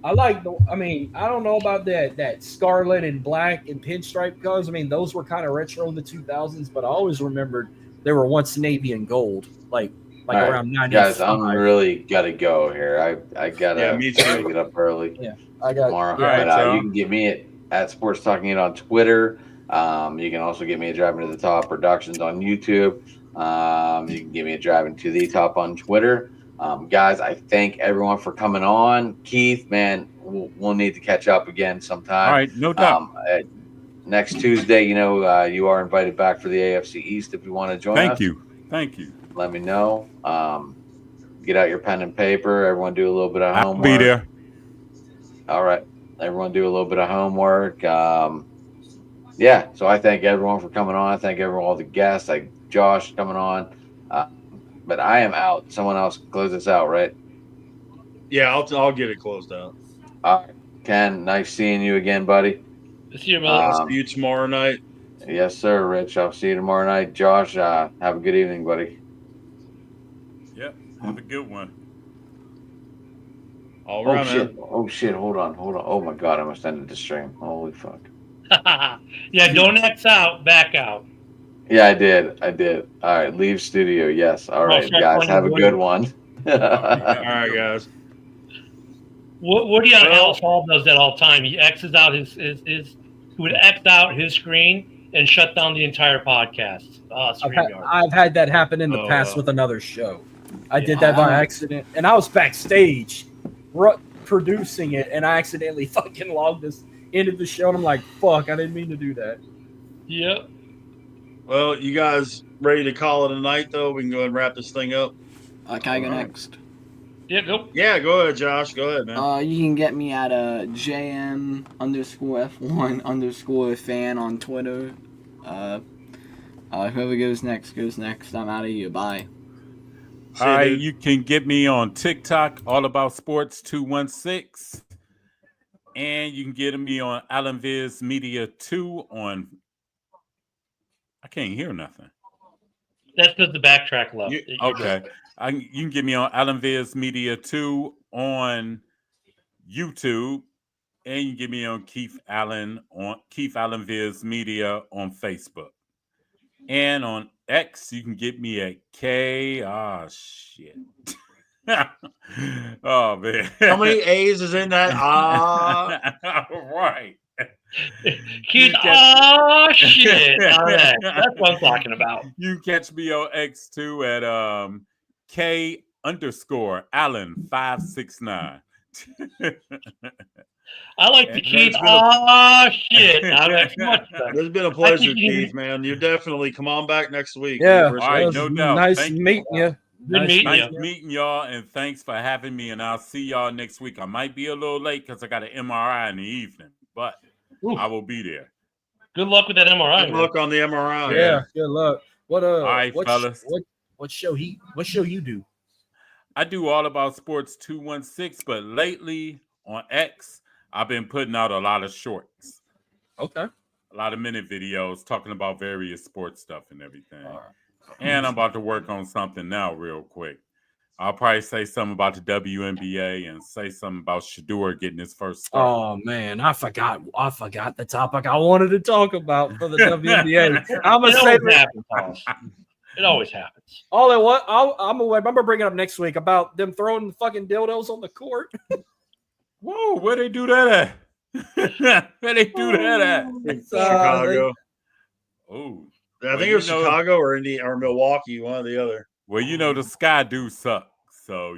I don't know about that scarlet and black and pinstripe colors. I mean, those were kind of retro in the 2000s, but I always remembered they were once navy and gold, like around 95. Guys, I'm really gotta go here. I gotta me too. get up early. Yeah, I got tomorrow. Right, but you can get me at Sports Talking It on Twitter. You can also get me at Driving to the Top Productions on YouTube. You can get me at Driving to the Top on Twitter. Guys, I thank everyone for coming on. Keith, man, we'll need to catch up again sometime. All right, no doubt. Next Tuesday, you are invited back for the AFC East if you want to join us. Thank you. Let me know. Get out your pen and paper. Everyone do a little bit of homework. I'll be there. All right. everyone do a little bit of homework. Yeah, so I thank everyone for coming on. I thank all the guests, like Josh coming on. But I am out. Someone else close this out, right? Yeah, I'll get it closed out. All right, Ken, nice seeing you again, buddy. See you, brother. See you tomorrow night. Yes, sir, Rich. I'll see you tomorrow night. Josh, have a good evening, buddy. Yep. Have a good one. All right, shit. man. Oh shit. Hold on. Oh my god, I must end the stream. Holy fuck. Yeah, don't X out, back out. Yeah, I did. All right, leave studio. Yes. All right, guys. Have a good one. All right, guys. Woody on Alice Hall does that all the time. He X's out he would X out his screen and shut down the entire podcast. I've had that happen in the past with another show. I did that by accident, and I was backstage producing it, and I accidentally fucking logged this into the show, and I'm like, fuck, I didn't mean to do that. Yep. Well, you guys ready to call it a night, though? We can go ahead and wrap this thing up. Can I go next? Yeah, go. Yeah, go ahead, Josh. Go ahead, man. You can get me at JM_F1_fan on Twitter. Whoever goes next. I'm out of here. Bye. All right, you can get me on TikTok, All About Sports 216. And you can get me on Alan Viz Media 2 on. I can't hear nothing. That's because the backtrack left. Okay. You can get me on Alan Viz Media 2 on YouTube. And you can get me on Keith Allen Viz Media on Facebook. And on X, you can get me at K. Oh, shit. Oh, man. How many A's is in that? Right. Keith, shit. All right. That's what I'm talking about. You can catch me on X2 at K_Allen569. I like the Keith. Shit. It's been a pleasure, Keith, man. You definitely come on back next week. Yeah. All right, no doubt. Nice meeting you. Nice meeting y'all, and thanks for having me. And I'll see y'all next week. I might be a little late because I got an MRI in the evening, but I will be there. Good luck with that MRI. Good luck on the MRI. Yeah, good luck. All right, fellas. What show you do? I do All About Sports 216, but lately on X, I've been putting out a lot of shorts. Okay. A lot of minute videos talking about various sports stuff and everything. And I'm about to work on something now real quick. I'll probably say something about the WNBA and say something about Shador getting his first start. Oh man, I forgot the topic I wanted to talk about for the WNBA. I'm gonna say it always happens. I'm gonna bring it up next week about them throwing fucking dildos on the court. Whoa, where they do that at? Where they do that at? Chicago. I think it was Chicago or Milwaukee, one or the other. Well, the sky do suck, so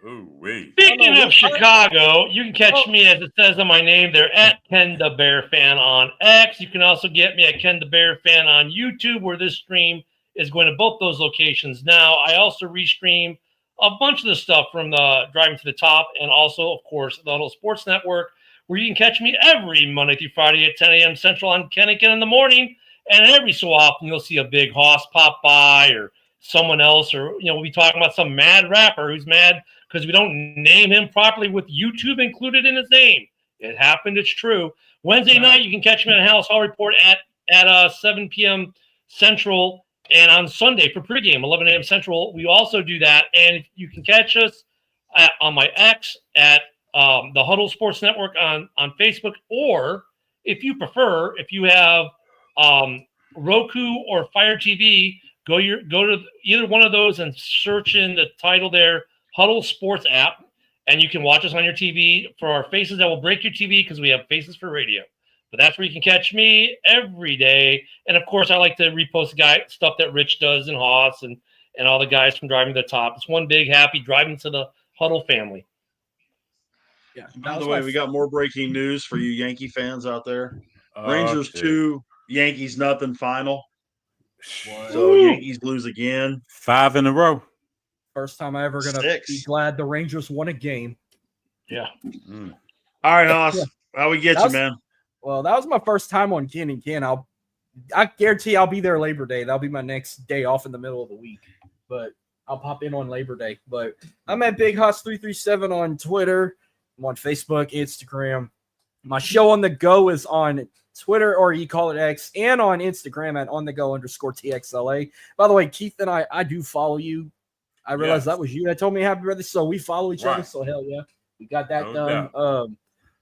Ooh, wait. Speaking of Chicago, you can catch me, as it says on my name there, at Ken the Bear Fan on X. You can also get me at Ken the Bear Fan on YouTube, where this stream is going to both those locations now. I also restream a bunch of the stuff from the Driving to the Top, and also, of course, the Huddle Sports Network, where you can catch me every Monday through Friday at 10 a.m. Central on Kennecken in the morning. And every so often, you'll see a big hoss pop by, or someone else, or we'll be talking about some mad rapper who's mad because we don't name him properly with YouTube included in his name. It happened. It's true. Wednesday night, you can catch me on House Hall Report at 7 p.m. Central, and on Sunday for pregame, 11 a.m. Central. We also do that, and you can catch us on my X at the Huddle Sports Network on Facebook, or if you prefer, if you have Roku or Fire TV, go to either one of those and search in the title there, Huddle Sports app, and you can watch us on your TV for our faces that will break your TV, because we have faces for radio. But that's where you can catch me every day. And of course, I like to repost stuff that Rich does and Haas and all the guys from Driving to the Top. It's one big happy Driving to the Huddle family. Yeah. By the way, we got more breaking news for you Yankee fans out there. Rangers 2, Yankees nothing final. So Yankees lose again. 5 in a row. First time I ever gonna be glad the Rangers won a game. Yeah. Mm. All right, Hoss. Yeah. How we get That you, was- man? Well, that was my first time on Ken and Ken. I guarantee I'll be there Labor Day. That'll be my next day off in the middle of the week. But I'll pop in on Labor Day. But I'm at Big Hoss 337 on Twitter. I'm on Facebook, Instagram. My show on the go is on Twitter, or you call it X, and on Instagram at _TXLA. By the way, Keith and I do follow you. I realized that was you that told me happy birthday. So we follow each other. Right. So hell yeah. We got that No done. doubt.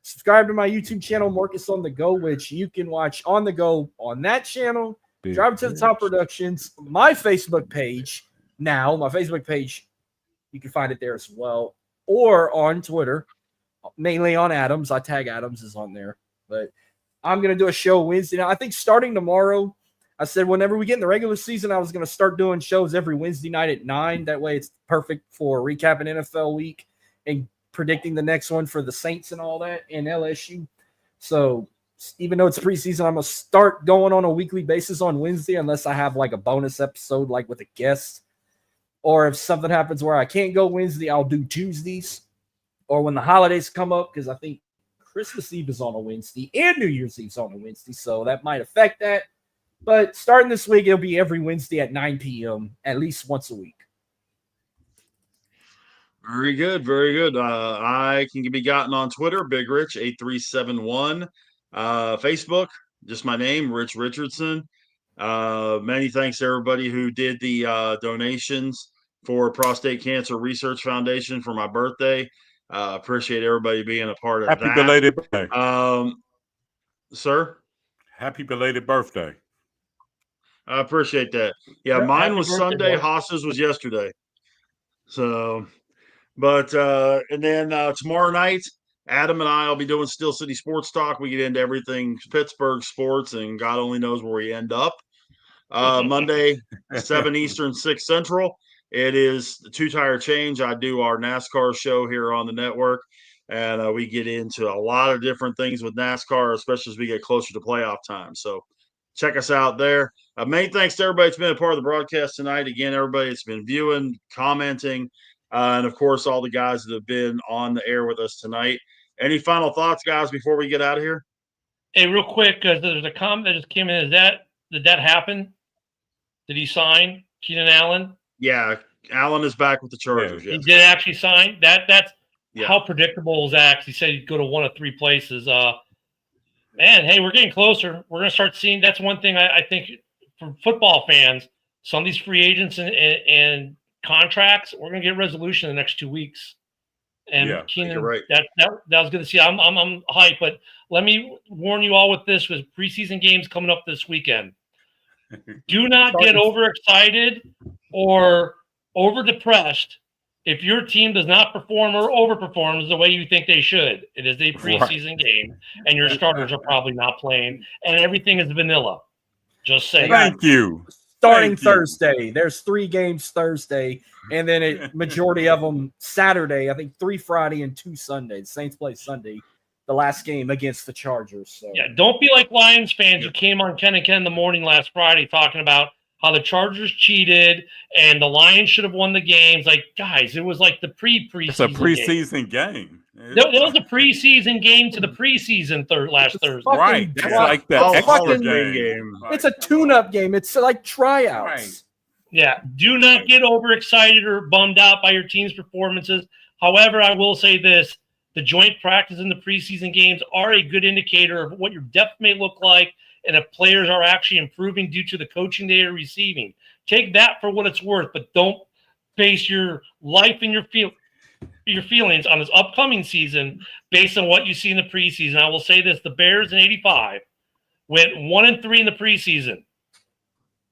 Subscribe to my YouTube channel, Marcus on the Go, which you can watch on the go on that channel. Big Drive to the Top bitch. Productions, my Facebook page. Now, my Facebook page, you can find it there as well, or on Twitter, mainly on Adams. I tag Adams is on there, but I'm gonna do a show Wednesday night. I think starting tomorrow. I said whenever we get in the regular season, I was gonna start doing shows every Wednesday night at 9. That way, it's perfect for recapping NFL week and predicting the next one for the Saints and all that in LSU. So even though it's preseason, I'm going to start going on a weekly basis on Wednesday unless I have like a bonus episode like with a guest. Or if something happens where I can't go Wednesday, I'll do Tuesdays. Or when the holidays come up, because I think Christmas Eve is on a Wednesday and New Year's Eve is on a Wednesday. So that might affect that. But starting this week, it'll be every Wednesday at 9 p.m. at least once a week. Very good, very good. I can be gotten on Twitter, Big Rich 8371. Facebook, just my name, Rich Richardson. Many thanks to everybody who did the donations for Prostate Cancer Research Foundation for my birthday. Appreciate everybody being a part of Happy that. belated birthday. Sir? Happy belated birthday. I appreciate that. Yeah, Yeah, mine happy was birthday, Sunday. boy. Haas's was yesterday. So, but and then tomorrow night, Adam and I will be doing Steel City Sports Talk. We get into everything Pittsburgh sports, and God only knows where we end up. Monday, 7 Eastern, 6 Central. It is the Two Tire Change. I do our NASCAR show here on the network, and we get into a lot of different things with NASCAR, especially as we get closer to playoff time. So check us out there. Main thanks to everybody that's been a part of the broadcast tonight. Again, everybody that's been viewing, commenting, and of course, all the guys that have been on the air with us tonight. Any final thoughts, guys, before we get out of here? Hey, real quick, there's a comment that just came in. Did that happen? Did he sign Keenan Allen? Yeah, Allen is back with the Chargers. He Yes. did actually sign. That's Yeah. how predictable is that? 'Cause he said he'd go to one of 3 places. Man, hey, we're getting closer. We're gonna start seeing. That's one thing I think for football fans. Some of these free agents and contracts, we're gonna get resolution in the next 2 weeks. And Yeah, Keenan, you're right. that was good to see. I'm hyped, but let me warn you all with this: with preseason games coming up this weekend, do not get overexcited or over depressed if your team does not perform or overperforms the way you think they should. It is a preseason game, and your starters are probably not playing, and everything is vanilla. Just saying. Thank you. Starting Thank you. Thursday. There's 3 games Thursday, and then a majority of them Saturday. I think 3 Friday and 2 Sunday. The Saints play Sunday, the last game against the Chargers. So Yeah, don't be like Lions fans who came on Ken and Ken in the morning last Friday talking about how the Chargers cheated and the Lions should have won the games. Like, guys, it was like the preseason. It's a game. preseason game. There was a preseason game to the preseason last Thursday. fucking Right. That's Yeah. like the Oh, extra fucking game. it's a tune-up game. It's like tryouts. Right. Yeah, do not get overexcited or bummed out by your team's performances. However, I will say this: the joint practice and the preseason games are a good indicator of what your depth may look like and if players are actually improving due to the coaching they are receiving. Take that for what it's worth, but don't base your life and your feelings on this upcoming season based on what you see in the preseason. I will say this: the Bears in '85 went 1-3 in the preseason,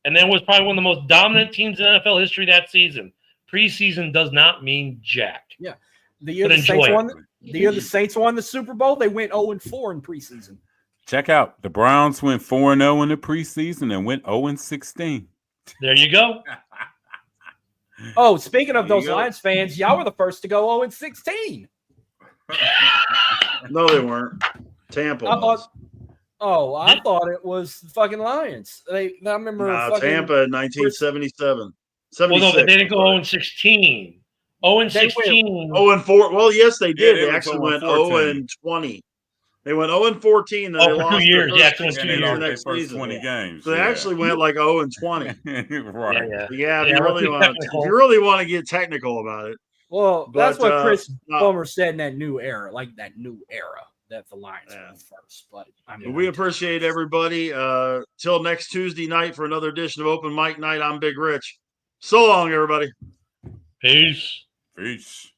and then was probably one of the most dominant teams in NFL history that season. Preseason does not mean jack. The year But the Saints enjoy it. won the year the Saints won the Super Bowl, they went 0-4 in preseason. Check out the Browns went 4-0 in the preseason and went 0-16. There you go. Oh, speaking of There you those go. Lions fans, y'all were the first to go 0-16. No, they weren't. Tampa I was. I thought it was the fucking Lions. I remember Nah, fucking Tampa in 1977. Well, no, but 76, they didn't go sorry. 0-16. 0-16. 0-4. Well, yes, they did. they they was actually went 0-14. 0-20. They went 0-14. Then Oh, they for 2 lost years. their Yeah, first it's six been 2 And they games the lost years. their next first season. 20 games. So they actually went like 0-20. Right. Yeah. If Yeah, you let's really be want to, technical. if you really want to get technical about it. Well, that's But, what Chris no. Bummer said in that new era, that the Lions Yeah. went first. But I mean, We appreciate everybody. Till next Tuesday night for another edition of Open Mic Night. I'm Big Rich. So long, everybody. Peace. Peace.